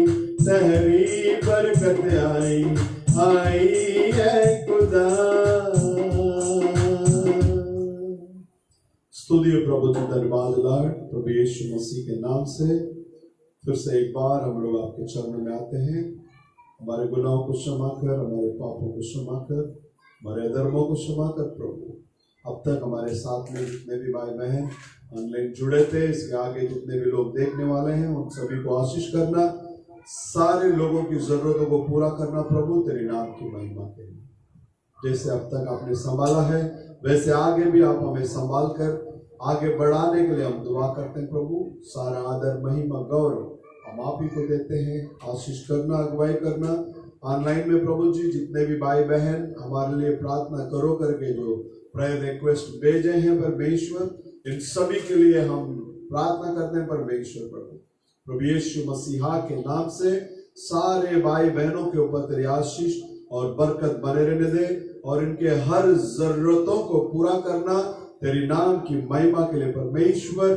बरकत आई है खुदा। स्तुति प्रभु धन्यवाद लॉर्ड, प्रभु यीशु मसीह के नाम से फिर से एक बार हम लोग आपके चरणों में आते हैं। हमारे गुनाहों को क्षमा कर, हमारे पापों को क्षमा कर, हमारे अधर्मों को क्षमा कर प्रभु। अब तक हमारे साथ में जितने भी भाई बहन ऑनलाइन जुड़े थे, इसके आगे जितने भी लोग देखने वाले हैं, उन सभी को आशीष करना, सारे लोगों की जरूरतों को पूरा करना प्रभु, तेरे नाम की महिमा के लिए। जैसे अब तक आपने संभाला है, वैसे आगे भी आप हमें संभाल कर आगे बढ़ाने के लिए हम दुआ करते हैं प्रभु। सारा आदर महिमा गौरव हम आप ही को देते हैं। आशीष करना, अगुवाई करना ऑनलाइन में प्रभु जी। जितने भी भाई बहन हमारे लिए प्रार्थना करो करके जो प्रेयर रिक्वेस्ट भेजे हैं परमेश्वर, इन सभी के लिए हम प्रार्थना करते हैं परमेश्वर प्रभु यीशु मसीहा के नाम से। सारे भाई बहनों के ऊपर तेरी आशीष और बरकत बने रहने दे और इनके हर जरूरतों को पूरा करना तेरी नाम की महिमा के लिए परमेश्वर।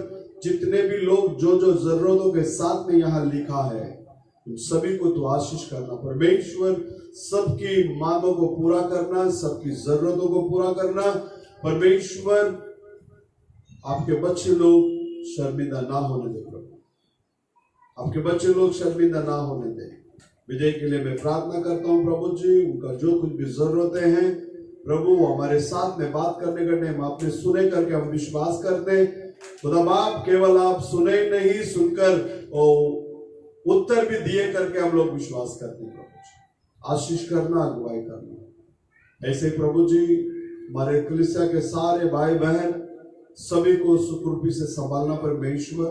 जितने भी लोग जो जरूरतों के साथ में यहाँ लिखा है, उन सभी को तो आशीष करना परमेश्वर। सबकी मांगों को पूरा करना, सबकी जरूरतों को पूरा करना परमेश्वर। आपके बच्चे लोग शर्मिंदा ना होने दे प्रभु, आपके बच्चे लोग शर्मिंदा ना होने दे। विजय के लिए मैं प्रार्थना करता हूँ प्रभु जी। उनका जो कुछ भी जरूरतें हैं प्रभु, हमारे साथ में बात करने का टाइम आपने सुने करके हम विश्वास करते हैं खुदा बाप। केवल आप सुने नहीं, सुनकर उत्तर भी दिए करके हम लोग विश्वास करते हैं प्रभु जी। आशीष करना, अगुवाई करना ऐसे प्रभु जी। हमारे कलीसिया के सारे भाई बहन सभी को सुखरूपी से संभालना परमेश्वर।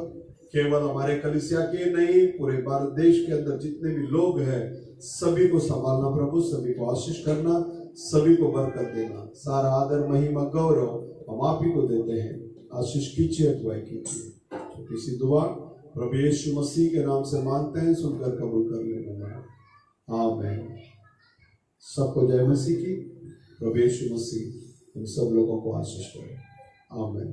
केवल हमारे कलीसिया के नहीं, पूरे भारत देश के अंदर जितने भी लोग हैं सभी को संभालना प्रभु। सभी को आशीष करना, सभी को बरकत देना। सारा आदर महिमा गौरव हम आप ही को देते हैं। आशीष कीजिए, अगुवाई कीजिए। तो किसी दुआ प्रभु यीशु मसीह के नाम से मांगते हैं, सुनकर कबूल कर लेना। आमीन। सबको जय मसीह की। प्रभु यीशु मसीह इन सब लोगों को आशीष करे। आमीन।